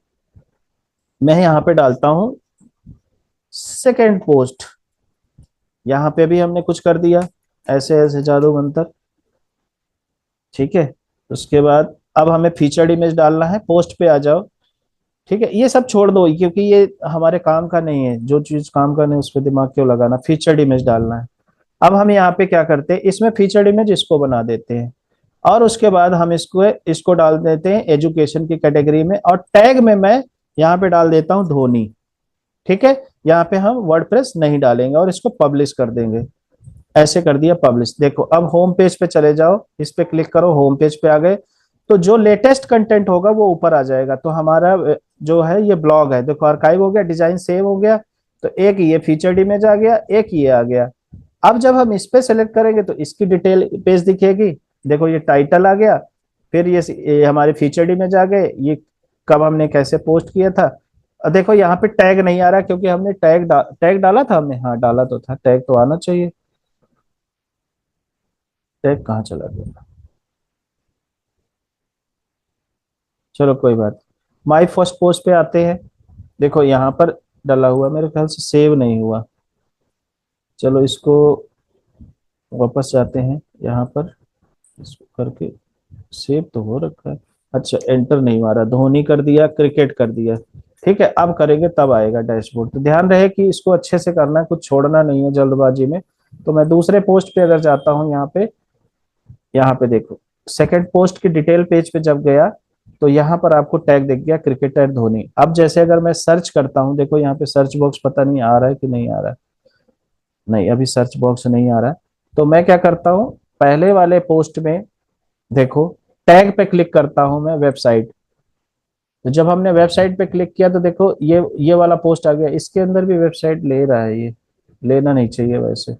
मैं यहाँ पे डालता हूँ सेकेंड पोस्ट। यहाँ पे भी हमने कुछ कर दिया, ऐसे ऐसे जादू मंतर। ठीक है, उसके बाद अब हमें फीचर्ड इमेज डालना है, पोस्ट पे आ जाओ। ठीक है, ये सब छोड़ दो क्योंकि ये हमारे काम का नहीं है, जो चीज काम का नहीं उस पर दिमाग क्यों लगाना, फीचर्ड इमेज डालना है। अब हम यहाँ पे क्या करते हैं, इसमें फीचर्ड इमेज इसको बना देते हैं, और उसके बाद हम इसको इसको डाल देते हैं एजुकेशन की कैटेगरी में, और टैग में मैं यहाँ पे डाल देता हूँ धोनी। ठीक है, यहाँ पे हम वर्डप्रेस नहीं डालेंगे और इसको पब्लिश कर देंगे। ऐसे कर दिया पब्लिश। देखो अब होम पेज पे चले जाओ, इस पे क्लिक करो, होम पेज पे आ गए। तो जो लेटेस्ट कंटेंट होगा वो ऊपर आ जाएगा। तो हमारा जो है ये ब्लॉग है, देखो आर्काइव हो गया, डिजाइन सेव हो गया। तो एक ये फीचर्ड इमेज आ गया, एक ये आ गया। अब जब हम इस पे सेलेक्ट करेंगे तो इसकी डिटेल पेज दिखेगी। देखो ये टाइटल आ गया, फिर ये हमारे फीचर्ड इमेज आ गए, ये कब हमने कैसे पोस्ट किया था। देखो यहाँ पे टैग नहीं आ रहा क्योंकि हमने टैग डाला था हमने, हाँ डाला तो था, टैग तो आना चाहिए। टैग कहाँ चला गया, चलो कोई बात। माई फर्स्ट पोस्ट पे आते हैं। देखो यहाँ पर डला हुआ, मेरे ख्याल से सेव नहीं हुआ। चलो इसको वापस जाते हैं यहाँ पर, इसको करके सेव तो हो रखा है। अच्छा एंटर नहीं मारा, धोनी कर दिया, क्रिकेट कर दिया। ठीक है, अब करेंगे तब आएगा डैशबोर्ड। तो ध्यान रहे कि इसको अच्छे से करना है, कुछ छोड़ना नहीं है जल्दबाजी में। तो मैं दूसरे पोस्ट पे अगर जाता हूँ यहाँ पे, यहाँ पे देखो सेकंड पोस्ट की डिटेल पेज पे जब गया तो यहाँ पर आपको टैग दिख गया क्रिकेटर धोनी। अब जैसे अगर मैं सर्च करता हूँ, देखो यहाँ पे सर्च बॉक्स पता नहीं आ रहा है कि नहीं आ रहा है। नहीं अभी सर्च बॉक्स नहीं आ रहा है। तो मैं क्या करता हूँ, पहले वाले पोस्ट में देखो टैग पे क्लिक करता हूँ मैं, वेबसाइट। तो जब हमने वेबसाइट पे क्लिक किया तो देखो ये वाला पोस्ट आ गया, इसके अंदर भी वेबसाइट ले रहा है ये। लेना नहीं चाहिए वैसे,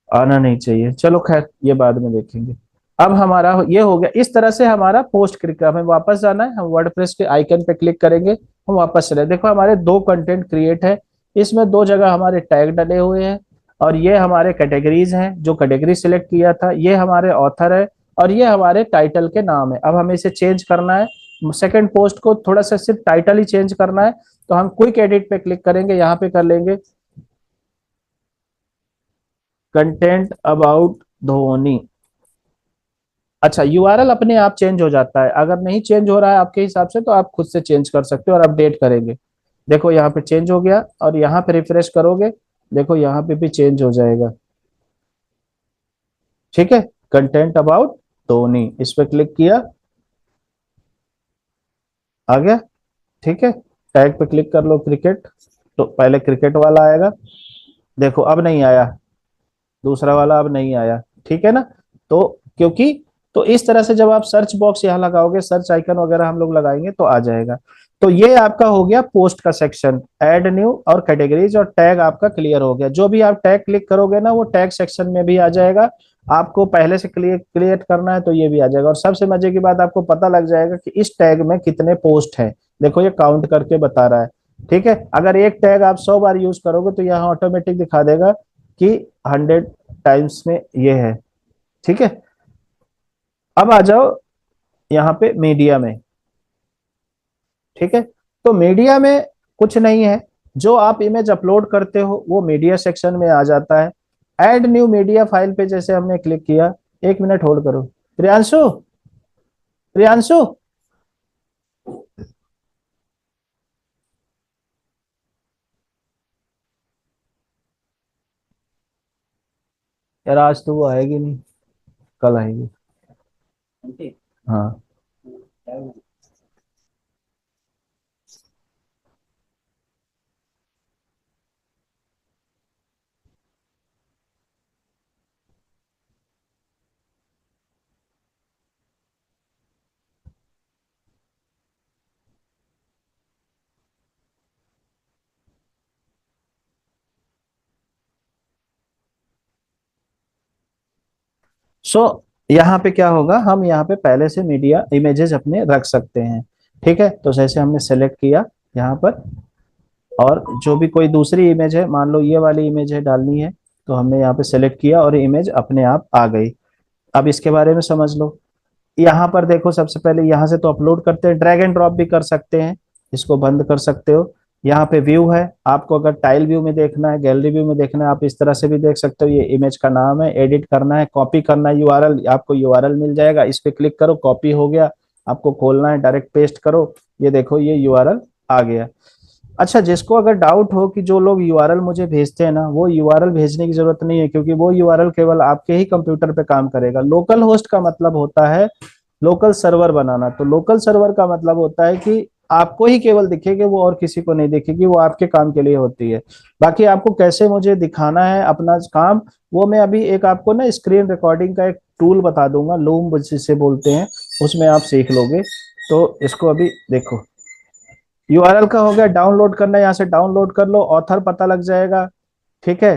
आना नहीं चाहिए, चलो खैर ये बाद में देखेंगे। अब हमारा ये हो गया, इस तरह से हमारा पोस्ट क्लिक, हमें वापस जाना है, हम वर्डप्रेस के आइकन पे क्लिक करेंगे, हम वापस चले। देखो हमारे दो कंटेंट क्रिएट है, इसमें दो जगह हमारे टैग डले हुए हैं। और ये हमारे कैटेगरीज हैं, जो कैटेगरी सिलेक्ट किया था, ये हमारे ऑथर है, और ये हमारे टाइटल के नाम है। अब हमें इसे चेंज करना है, सेकंड पोस्ट को थोड़ा सा सिर्फ टाइटल ही चेंज करना है। तो हम क्विक एडिट पे क्लिक करेंगे, यहाँ पे कर लेंगे कंटेंट अबाउट धोनी। अच्छा यूआरएल अपने आप चेंज हो जाता है, अगर नहीं चेंज हो रहा है आपके हिसाब से तो आप खुद से चेंज कर सकते हो और अपडेट करेंगे। देखो यहाँ पे चेंज हो गया, और यहाँ पे रिफ्रेश करोगे, देखो यहाँ पे भी चेंज हो जाएगा। ठीक है, कंटेंट अबाउट धोनी, इस पे क्लिक किया, आ गया। ठीक है, टैग पे क्लिक कर लो क्रिकेट, तो पहले क्रिकेट वाला आएगा। देखो अब नहीं आया, दूसरा वाला अब नहीं आया। ठीक है ना। तो क्योंकि, तो इस तरह से जब आप सर्च बॉक्स यहाँ लगाओगे, सर्च आइकन वगैरह हम लोग लगाएंगे तो आ जाएगा। तो ये आपका हो गया पोस्ट का सेक्शन, ऐड न्यू और कैटेगरीज, और टैग आपका क्लियर हो गया। जो भी आप टैग क्लिक करोगे ना वो टैग सेक्शन में भी आ जाएगा। आपको पहले से क्रिएट करना है तो ये भी आ जाएगा। और सबसे मजे की बात, आपको पता लग जाएगा कि इस टैग में कितने पोस्ट हैं। देखो ये काउंट करके बता रहा है। ठीक है, अगर एक टैग आप 100 बार यूज करोगे तो यहाँ ऑटोमेटिक दिखा देगा कि 100 टाइम्स में ये है। ठीक है, अब आ जाओ यहाँ पे मीडिया में। ठीक है, तो मीडिया में कुछ नहीं है, जो आप इमेज अपलोड करते हो वो मीडिया सेक्शन में आ जाता है। ऐड न्यू मीडिया फाइल पे जैसे हमने क्लिक किया, एक मिनट होल्ड करो। प्रियांशु, प्रियांशु, यार आज तो वो आएगी नहीं, कल आएगी। हाँ। सो यहाँ पे क्या होगा, हम यहाँ पे पहले से मीडिया इमेजेस अपने रख सकते हैं। ठीक है, तो जैसे हमने सेलेक्ट किया यहाँ पर, और जो भी कोई दूसरी इमेज है, मान लो ये वाली इमेज है डालनी है, तो हमने यहाँ पे सेलेक्ट किया और इमेज अपने आप आ गई। अब इसके बारे में समझ लो। यहाँ पर देखो सबसे पहले यहाँ से तो अपलोड करते हैं, ड्रैग एंड ड्रॉप भी कर सकते हैं, इसको बंद कर सकते हो। यहाँ पे व्यू है, आपको अगर टाइल व्यू में देखना है, गैलरी व्यू में देखना है, आप इस तरह से भी देख सकते हो। ये इमेज का नाम है, एडिट करना है, कॉपी करना है यूआरएल, आपको यूआरएल मिल जाएगा, इस पे क्लिक करो, कॉपी हो गया। आपको खोलना है, डायरेक्ट पेस्ट करो, ये देखो ये यूआरएल आ गया। अच्छा, जिसको अगर डाउट हो कि जो लोग यूआरएल मुझे भेजते हैं ना, वो यूआरएल भेजने की जरूरत नहीं है, क्योंकि वो यूआरएल केवल आपके ही कंप्यूटर पे काम करेगा। लोकल होस्ट का मतलब होता है लोकल सर्वर बनाना। तो लोकल सर्वर का मतलब होता है कि आपको ही केवल दिखेगी, वो और किसी को नहीं दिखेगी, वो आपके काम के लिए होती है। बाकी आपको कैसे मुझे दिखाना है अपना काम, वो मैं अभी एक आपको ना स्क्रीन रिकॉर्डिंग का एक टूल बता दूंगा, लूम जिसे बोलते हैं, उसमें आप सीख लोगे। तो इसको अभी देखो, यूआरएल का हो गया, डाउनलोड करना है, यहाँ से डाउनलोड कर लो, ऑथर पता लग जाएगा। ठीक है,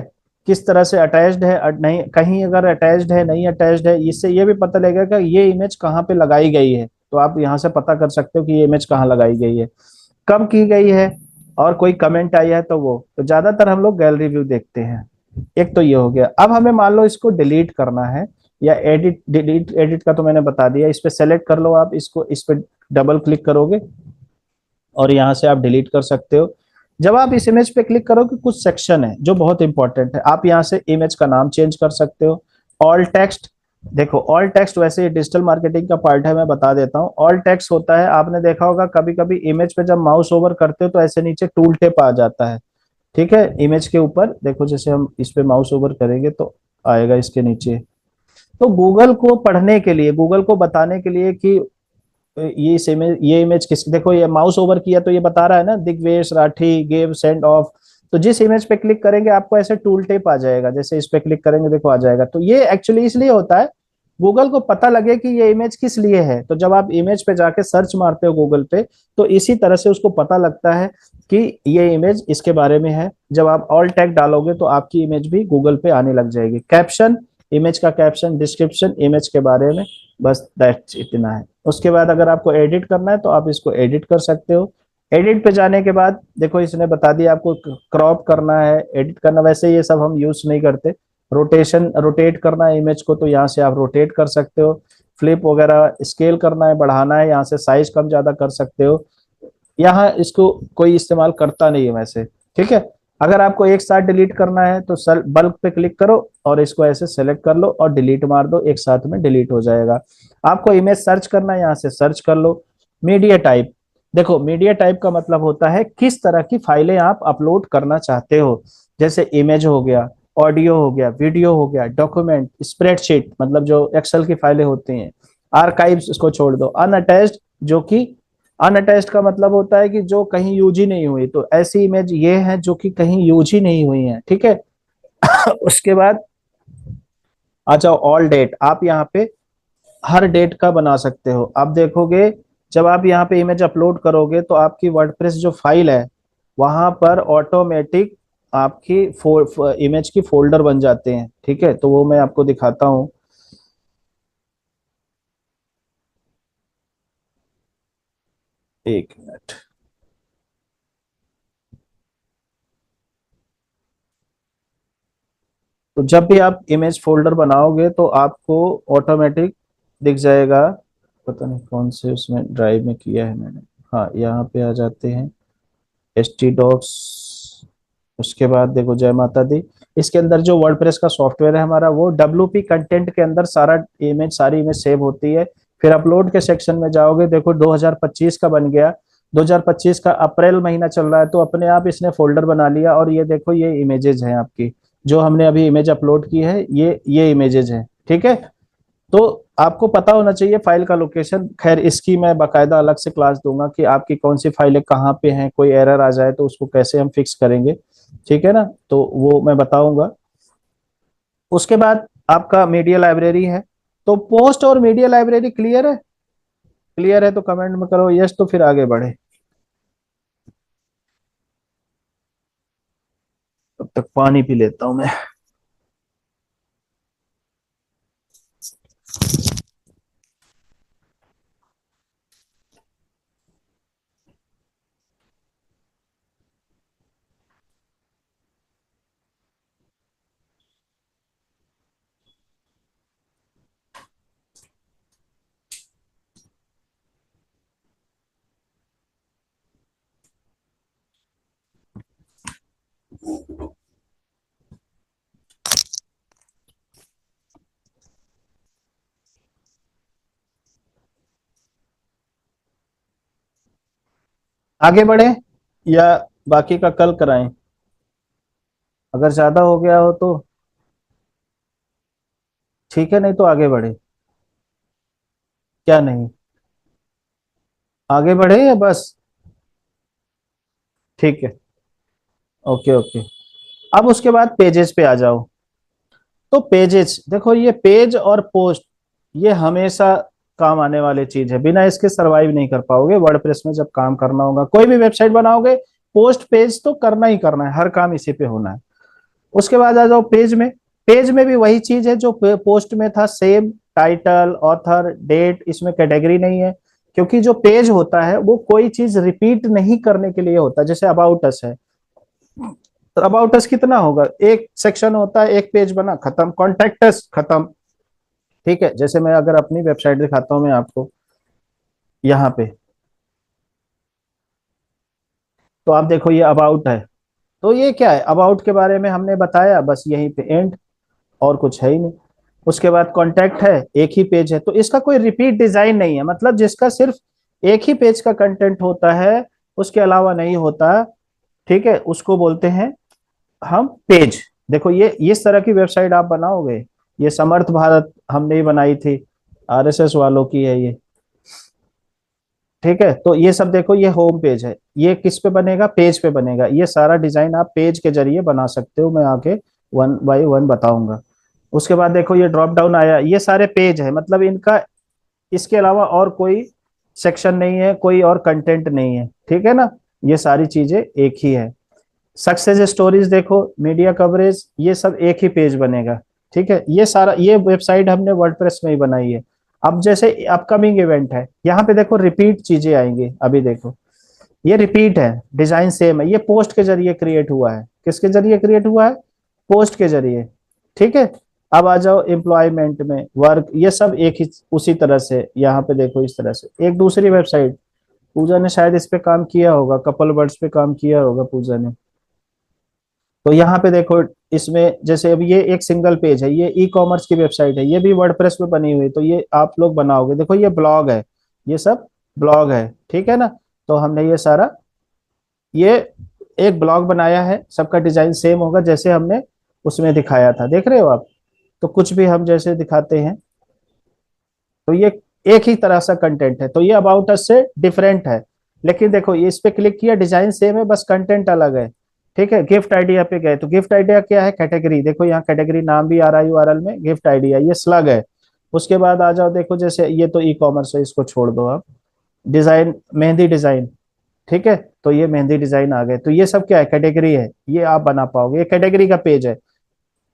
किस तरह से अटैच्ड है नहीं, कहीं अगर अटैच्ड है नहीं अटैच्ड है, इससे ये भी पता लगेगा कि ये इमेज कहाँ पे लगाई गई है। तो आप यहाँ से पता कर सकते हो कि ये इमेज कहाँ लगाई गई है, कब की गई है, और कोई कमेंट आई है तो वो। तो ज्यादातर हम लोग गैलरी व्यू देखते हैं। एक तो ये हो गया। अब हमें मान लो इसको डिलीट करना है, या एडिट, डिलीट एडिट का तो मैंने बता दिया। इस पे सेलेक्ट कर लो आप इसको, इस पे डबल क्लिक करोगे और यहाँ से आप डिलीट कर सकते हो। जब आप इस इमेज पे क्लिक करोगे, कुछ सेक्शन है जो बहुत इंपॉर्टेंट है। आप यहाँ से इमेज का नाम चेंज कर सकते हो। ऑल टेक्स्ट, देखो ऑल टेक्स्ट वैसे डिजिटल मार्केटिंग का पार्ट है, मैं बता देता हूँ। ऑल टेक्स्ट होता है, आपने देखा होगा कभी कभी इमेज पे जब माउस ओवर करते हो तो ऐसे नीचे टूल टिप आ जाता है। ठीक है, इमेज के ऊपर देखो, जैसे हम इस पे माउस ओवर करेंगे तो आएगा इसके नीचे। तो गूगल को पढ़ने के लिए, गूगल को बताने के लिए कि ये इमेज किस, देखो ये माउस ओवर किया तो ये बता रहा है ना, Digvesh Rathi gave send off. तो जिस इमेज पे क्लिक करेंगे आपको ऐसे टूल टेप आ जाएगा, जैसे इस पे क्लिक करेंगे देखो आ जाएगा। तो ये एक्चुअली इसलिए होता है, गूगल को पता लगे कि ये इमेज किस लिए है। तो जब आप इमेज पे जाके सर्च मारते हो गूगल पे, तो इसी तरह से उसको पता लगता है कि ये इमेज इसके बारे में है। जब आप ऑल टैग डालोगे तो आपकी इमेज भी गूगल पे आने लग जाएगी। कैप्शन, इमेज का कैप्शन, डिस्क्रिप्शन इमेज के बारे में, बस दैट्स इतना है। उसके बाद अगर आपको एडिट करना है तो आप इसको एडिट कर सकते हो। एडिट पे जाने के बाद देखो इसने बता दिया आपको क्रॉप करना है, एडिट करना, वैसे ये सब हम यूज नहीं करते। रोटेशन, रोटेट करना है इमेज को तो यहाँ से आप रोटेट कर सकते हो। फ्लिप वगैरह, स्केल करना है, बढ़ाना है, यहाँ से साइज कम ज्यादा कर सकते हो। यहाँ इसको कोई इस्तेमाल करता नहीं है वैसे। ठीक है, अगर आपको एक साथ डिलीट करना है तो सर बल्क पे क्लिक करो और इसको ऐसे सेलेक्ट कर लो और डिलीट मार दो, एक साथ में डिलीट हो जाएगा। आपको इमेज सर्च करना है, यहाँ से सर्च कर लो। मीडिया टाइप, देखो मीडिया टाइप का मतलब होता है किस तरह की फाइलें आप अपलोड करना चाहते हो। जैसे इमेज हो गया, ऑडियो हो गया, वीडियो हो गया, डॉक्यूमेंट, स्प्रेडशीट मतलब जो एक्सेल की फाइलें होती हैं, आर्काइव्स इसको छोड़ दो, अनअटैच्ड, जो कि अनअटैच्ड का मतलब होता है कि जो कहीं यूज ही नहीं हुई, तो ऐसी इमेज ये है जो कि कहीं यूज ही नहीं हुई है। ठीक है। उसके बाद आ जाओ ऑल डेट, आप यहाँ पे हर डेट का बना सकते हो। आप देखोगे जब आप यहाँ पे इमेज अपलोड करोगे तो आपकी वर्डप्रेस जो फाइल है वहां पर ऑटोमेटिक आपकी इमेज की फोल्डर बन जाते हैं। ठीक है, तो वो मैं आपको दिखाता हूँ। एक मिनट। तो जब भी आप इमेज फोल्डर बनाओगे तो आपको ऑटोमेटिक दिख जाएगा। पता नहीं कौन से उसमें ड्राइव में किया है मैंने। हाँ, यहाँ पे आ जाते हैं, एच टी डॉक्स। उसके बाद देखो जय माता दी, इसके अंदर जो वर्डप्रेस का सॉफ्टवेयर है हमारा, वो डब्ल्यूपी कंटेंट के अंदर सारी इमेज सेव होती है। फिर अपलोड के सेक्शन में जाओगे, देखो 2025 का बन गया, 2025 का अप्रैल महीना चल रहा है, तो अपने आप इसने फोल्डर बना लिया। और ये देखो ये इमेजेस हैं आपकी, जो हमने अभी इमेज अपलोड की है, ये इमेजेस हैं। ठीक है, तो आपको पता होना चाहिए फाइल का लोकेशन। खैर इसकी मैं बाकायदा अलग से क्लास दूंगा कि आपकी कौन सी फाइलें कहाँ पे हैं, कोई एरर आ जाए तो उसको कैसे हम फिक्स करेंगे। ठीक है ना, तो वो मैं बताऊंगा। उसके बाद आपका मीडिया लाइब्रेरी है। तो पोस्ट और मीडिया लाइब्रेरी क्लियर है? क्लियर है तो कमेंट में करो यस, तो फिर आगे बढ़े। तब तक पानी पी लेता हूं मैं। आगे बढ़े या बाकी का कल कराएं? अगर ज्यादा हो गया हो तो ठीक है, नहीं तो आगे बढ़े। क्या नहीं, आगे बढ़े या बस? ठीक है। Okay okay. अब उसके बाद पेजेस पे आ जाओ। तो पेजेस देखो, ये पेज और पोस्ट ये हमेशा काम आने वाली चीज है, बिना इसके सरवाइव नहीं कर पाओगे वर्डप्रेस में। जब काम करना होगा, कोई भी वेबसाइट बनाओगे, पोस्ट पेज तो करना ही करना है, हर काम इसी पे होना है। उसके बाद आ जाओ पेज में। पेज में भी वही चीज है जो पोस्ट में था, सेम टाइटल, ऑथर, डेट, इसमें कैटेगरी नहीं है। क्योंकि जो पेज होता है वो कोई चीज रिपीट नहीं करने के लिए होता है। जैसे अबाउट अस है, तो अबाउट अस कितना होगा, एक सेक्शन होता है, एक पेज बना, खत्म। कॉन्टेक्ट अस, खत्म। ठीक है, जैसे मैं अगर अपनी वेबसाइट दिखाता हूँ मैं आपको यहाँ पे, तो आप देखो ये अबाउट है। तो ये क्या है, अबाउट के बारे में हमने बताया, बस यहीं पे एंड, और कुछ है ही नहीं। उसके बाद कॉन्टैक्ट है, एक ही पेज है, तो इसका कोई रिपीट डिजाइन नहीं है, मतलब जिसका सिर्फ एक ही पेज का कंटेंट होता है, उसके अलावा नहीं होता। ठीक है, उसको बोलते हैं हम पेज। देखो ये इस तरह की वेबसाइट आप बनाओगे, ये समर्थ भारत हमने ही बनाई थी, आरएसएस वालों की है ये। ठीक है, तो ये सब देखो, ये होम पेज है, ये किस पे बनेगा, पेज पे बनेगा। ये सारा डिजाइन आप पेज के जरिए बना सकते हो, मैं आगे वन बाय वन बताऊंगा। उसके बाद देखो ये ड्रॉप डाउन आया, ये सारे पेज है, मतलब इनका इसके अलावा और कोई सेक्शन नहीं है, कोई और कंटेंट नहीं है। ठीक है ना, ये सारी चीजें एक ही है। सक्सेस स्टोरीज देखो, मीडिया कवरेज, ये सब एक ही पेज बनेगा। ठीक है, ये सारा, ये वेबसाइट हमने वर्डप्रेस में ही बनाई है। अब जैसे अपकमिंग इवेंट है, यहाँ पे देखो रिपीट चीजें आएंगी। अभी देखो ये रिपीट है, डिजाइन सेम है, ये पोस्ट के जरिए क्रिएट हुआ है। किसके जरिए क्रिएट हुआ है, पोस्ट के जरिए। ठीक है। अब आ जाओ एम्प्लॉयमेंट में, वर्क, ये सब एक ही उसी तरह से, यहाँ पे देखो इस तरह से। एक दूसरी वेबसाइट, पूजा ने शायद इस पे काम किया होगा, कपल वर्ड्स पे काम किया होगा पूजा ने। तो यहाँ पे देखो, इसमें जैसे अब ये एक सिंगल पेज है, ये ई कॉमर्स की वेबसाइट है, ये भी वर्डप्रेस में बनी हुई, तो ये आप लोग बनाओगे। देखो ये ब्लॉग है, ये सब ब्लॉग है। ठीक है ना, तो हमने ये सारा, ये एक ब्लॉग बनाया है, सबका डिजाइन सेम होगा जैसे हमने उसमें दिखाया था, देख रहे हो आप। तो कुछ भी हम जैसे दिखाते हैं, तो ये एक ही तरह सा कंटेंट है, तो ये अबाउट अस से डिफरेंट है। लेकिन देखो ये इस पे क्लिक किया, डिजाइन सेम है, बस कंटेंट अलग है। ठीक है, गिफ्ट आइडिया पे गए, तो गिफ्ट आइडिया क्या है, कैटेगरी, देखो यहाँ कैटेगरी नाम भी आ रहा है यूआरएल में, गिफ्ट आइडिया, ये स्लग है। उसके बाद आ जाओ, देखो जैसे ये तो ई कॉमर्स है, इसको छोड़ दो आप। Design, mehndi design. ठीक है, तो ये मेहंदी डिजाइन आ गए, तो ये सब क्या है, कैटेगरी है, ये आप बना पाओगे, ये कैटेगरी का पेज है।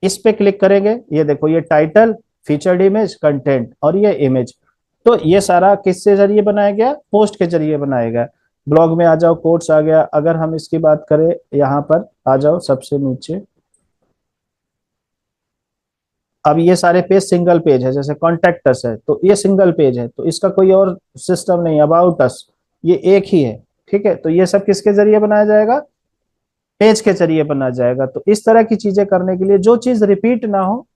इस पे क्लिक करेंगे, ये देखो ये टाइटल, फीचर्ड इमेज, कंटेंट, और ये इमेज। तो ये सारा किसके जरिए बनाया गया, पोस्ट के जरिए बनाया गया। ब्लॉग में आ जाओ, कोट्स आ गया। अगर हम इसकी बात करें, यहाँ पर आ जाओ सबसे नीचे। अब ये सारे पेज सिंगल पेज है, जैसे कॉन्टेक्ट अस है, तो ये सिंगल पेज है, तो इसका कोई और सिस्टम नहीं। अबाउट अस, ये एक ही है। ठीक है, तो ये सब किसके जरिए बनाया जाएगा, पेज के जरिए बनाया जाएगा। तो इस तरह की चीजें करने के लिए, जो चीज रिपीट ना हो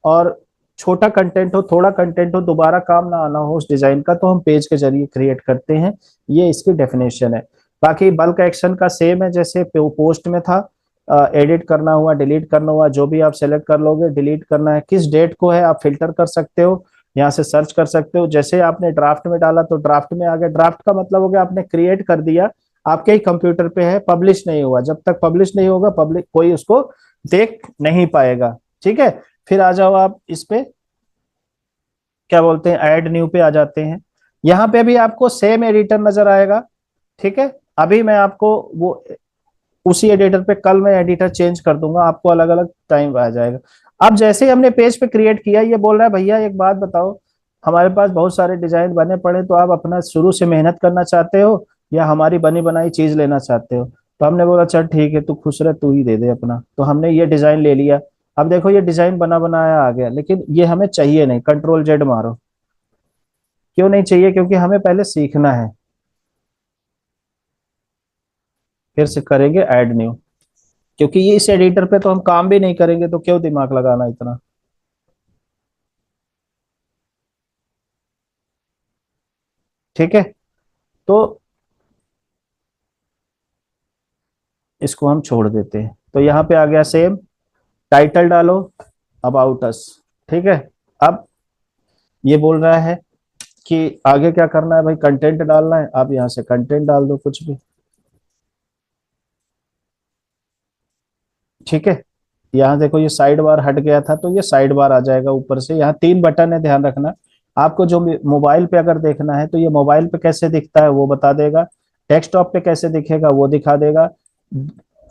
और छोटा कंटेंट हो, थोड़ा कंटेंट हो, दोबारा काम ना आना हो उस डिजाइन का, तो हम पेज के जरिए क्रिएट करते हैं। ये इसकी डेफिनेशन है। बाकी बल्क एक्शन का सेम है, जैसे पोस्ट में था, एडिट करना हुआ, डिलीट करना हुआ, जो भी आप सेलेक्ट कर लोगे, डिलीट करना है, किस डेट को है, आप फिल्टर कर सकते हो, यहाँ से सर्च कर सकते हो। जैसे आपने ड्राफ्ट में डाला तो ड्राफ्ट में आ गया, ड्राफ्ट का मतलब हो गया आपने क्रिएट कर दिया, आपके ही कंप्यूटर पे है, पब्लिश नहीं हुआ। जब तक पब्लिश नहीं होगा, पब्लिक कोई उसको देख नहीं पाएगा। ठीक है, फिर आ जाओ आप इस पे, क्या बोलते हैं, ऐड न्यू पे आ जाते हैं। यहाँ पे भी आपको सेम एडिटर नजर आएगा। ठीक है, अभी मैं आपको वो उसी एडिटर पे, कल मैं एडिटर चेंज कर दूंगा, आपको अलग अलग टाइम आ जाएगा। अब जैसे ही हमने पेज पे क्रिएट किया, ये बोल रहा है भैया एक बात बताओ, हमारे पास बहुत सारे डिजाइन बने पड़े, तो आप अपना शुरू से मेहनत करना चाहते हो या हमारी बनी बनाई चीज लेना चाहते हो। तो हमने बोला चल ठीक है, तू खुश रह, तू ही दे दे अपना। तो हमने ये डिजाइन ले लिया। अब देखो ये डिजाइन बना बनाया आ गया, लेकिन ये हमें चाहिए नहीं, कंट्रोल जेड मारो। क्यों नहीं चाहिए, क्योंकि हमें पहले सीखना है। फिर से करेंगे ऐड न्यू, क्योंकि ये इस एडिटर पे तो हम काम भी नहीं करेंगे, तो क्यों दिमाग लगाना इतना। ठीक है, तो इसको हम छोड़ देते हैं। तो यहाँ पे आ गया सेम, टाइटल डालो, अबाउट अस। ठीक है, अब ये बोल रहा है कि आगे क्या करना है भाई, कंटेंट डालना है, आप यहाँ से कंटेंट डाल दो कुछ भी। ठीक है, यहाँ देखो ये साइड बार हट गया था, तो ये साइड बार आ जाएगा ऊपर से। यहाँ 3 बटन है, ध्यान रखना। आपको जो मोबाइल पे अगर देखना है तो ये मोबाइल पे कैसे दिखता है वो बता देगा, डेस्कटॉप पे कैसे दिखेगा वो दिखा देगा,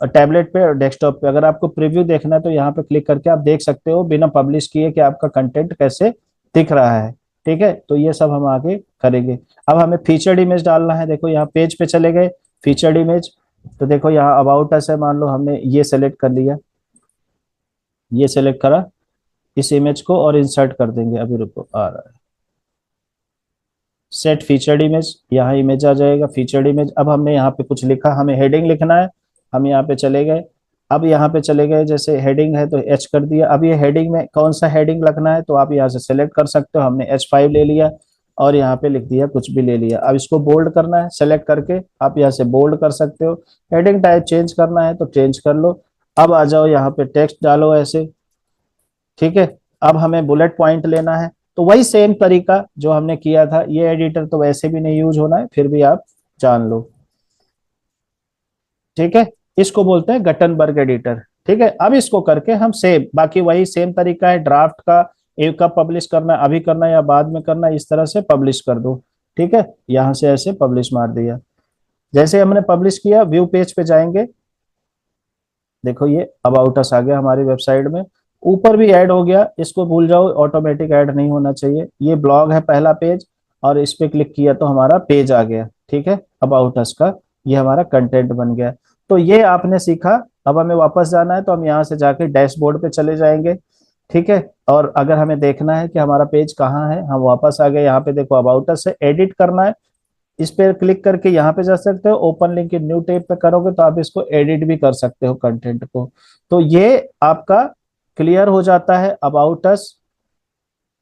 टैबलेट पे और डेस्कटॉप पे। अगर आपको प्रीव्यू देखना है तो यहाँ पे क्लिक करके आप देख सकते हो बिना पब्लिश किए कि आपका कंटेंट कैसे दिख रहा है। ठीक है, तो ये सब हम आगे करेंगे। अब हमें फीचर्ड इमेज डालना है। देखो यहाँ पेज पे चले गए, फीचर्ड इमेज, तो देखो यहाँ अबाउट अस है, मान लो हमने ये सेलेक्ट कर लिया, ये सेलेक्ट करा इस इमेज को और इंसर्ट कर देंगे। अभी रुको, आ रहा है सेट फीचर्ड इमेज, यहाँ इमेज आ जाएगा फीचर्ड इमेज। अब हमने यहाँ पे कुछ लिखा, हमें हेडिंग लिखना है, हम यहाँ पे चले गए। अब यहाँ पे चले गए, जैसे हेडिंग है तो एच कर दिया। अब ये हेडिंग में कौन सा हेडिंग लगना है तो आप यहाँ से सेलेक्ट कर सकते हो। हमने H5 ले लिया और यहाँ पे लिख दिया, कुछ भी ले लिया। अब इसको बोल्ड करना है, सेलेक्ट करके आप यहाँ से बोल्ड कर सकते हो। हेडिंग टाइप चेंज करना है तो चेंज कर लो। अब आ जाओ यहाँ पे टेक्स्ट डालो ऐसे। ठीक है, अब हमें बुलेट पॉइंट लेना है, तो वही सेम तरीका जो हमने किया था। ये एडिटर तो वैसे भी नहीं यूज होना है, फिर भी आप जान लो। ठीक है, इसको बोलते हैं गटनबर्ग एडिटर। ठीक है, अब इसको करके हम सेम, बाकी वही सेम तरीका है ड्राफ्ट का, एक कब पब्लिश करना है, अभी करना है या बाद में करना है, इस तरह से पब्लिश कर दो। ठीक है, यहां से ऐसे पब्लिश मार दिया। जैसे हमने पब्लिश किया, व्यू पेज पे जाएंगे, देखो ये अबाउट अस आ गया हमारी वेबसाइट में। ऊपर भी ऐड हो गया, इसको भूल जाओ, ऑटोमेटिक ऐड नहीं होना चाहिए। ये ब्लॉग है पहला पेज, और इस पे क्लिक किया तो हमारा पेज आ गया। ठीक है, अबाउट अस का ये हमारा कंटेंट बन गया। तो ये आपने सीखा। अब हमें वापस जाना है तो हम यहाँ से जाके डैशबोर्ड पे चले जाएंगे। ठीक है, और अगर हमें देखना है कि हमारा पेज कहाँ है, हम वापस आ गए, यहाँ पे देखो अबाउट अस से एडिट करना है, इस पे क्लिक करके यहाँ पे जा सकते हो। Open link in new tab पे करोगे तो आप इसको एडिट भी कर सकते हो कंटेंट को। तो ये आपका क्लियर हो जाता है। About us,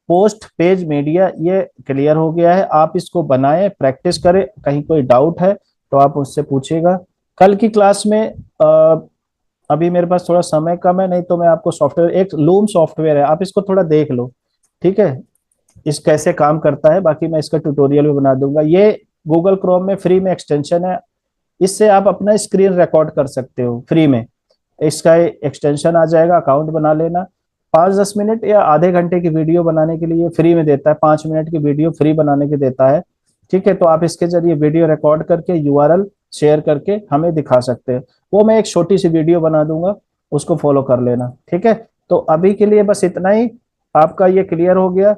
post, page, media, ये क्लियर हो गया है। आप इसको बनाएं, प्रैक्टिस करें, कहीं कोई डाउट है तो आप उससे पूछिएगा। कल की क्लास में अभी मेरे पास थोड़ा समय कम है, नहीं तो मैं आपको सॉफ्टवेयर, एक लूम सॉफ्टवेयर है, आप इसको थोड़ा देख लो। ठीक है, इस कैसे काम करता है, बाकी मैं इसका ट्यूटोरियल भी बना दूंगा। ये गूगल क्रोम में फ्री में एक्सटेंशन है, इससे आप अपना स्क्रीन रिकॉर्ड कर सकते हो फ्री में। इसका एक्सटेंशन आ जाएगा, अकाउंट बना लेना। 5-10 मिनट या आधे घंटे की वीडियो बनाने के लिए फ्री में देता है, 5 मिनट की वीडियो फ्री बनाने के देता है। ठीक है, तो आप इसके जरिए वीडियो रिकॉर्ड करके यूआरएल शेयर करके हमें दिखा सकते हैं। वो मैं एक छोटी सी वीडियो बना दूंगा, उसको फॉलो कर लेना। ठीक है, तो अभी के लिए बस इतना ही। आपका ये क्लियर हो गया।